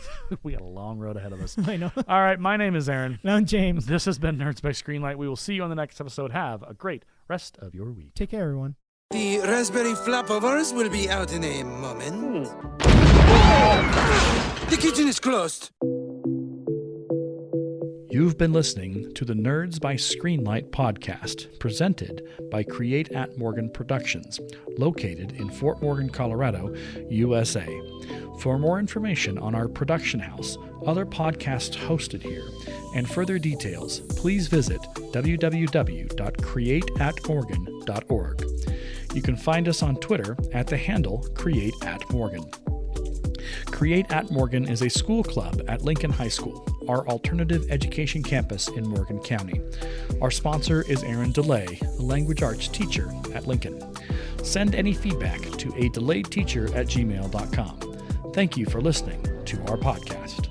A: we got a long road ahead of us.
B: I know.
A: All right, my name is Aaron.
B: And I'm James.
A: This has been Nerds by Screenlight. We will see you on the next episode. Have a great rest of your week.
B: Take care, everyone.
C: The raspberry flapovers will be out in a moment. The kitchen is closed.
A: You've been listening to the Nerds by Screenlight podcast, presented by Create at Morgan Productions, located in Fort Morgan, Colorado, USA. For more information on our production house, other podcasts hosted here, and further details, please visit www.createatmorgan.org. You can find us on Twitter at the handle CreateAtMorgan. Create at Morgan is a school club at Lincoln High School, our alternative education campus in Morgan County. Our sponsor is Aaron DeLay, a language arts teacher at Lincoln. Send any feedback to adelayedteacher@gmail.com. Thank you for listening to our podcast.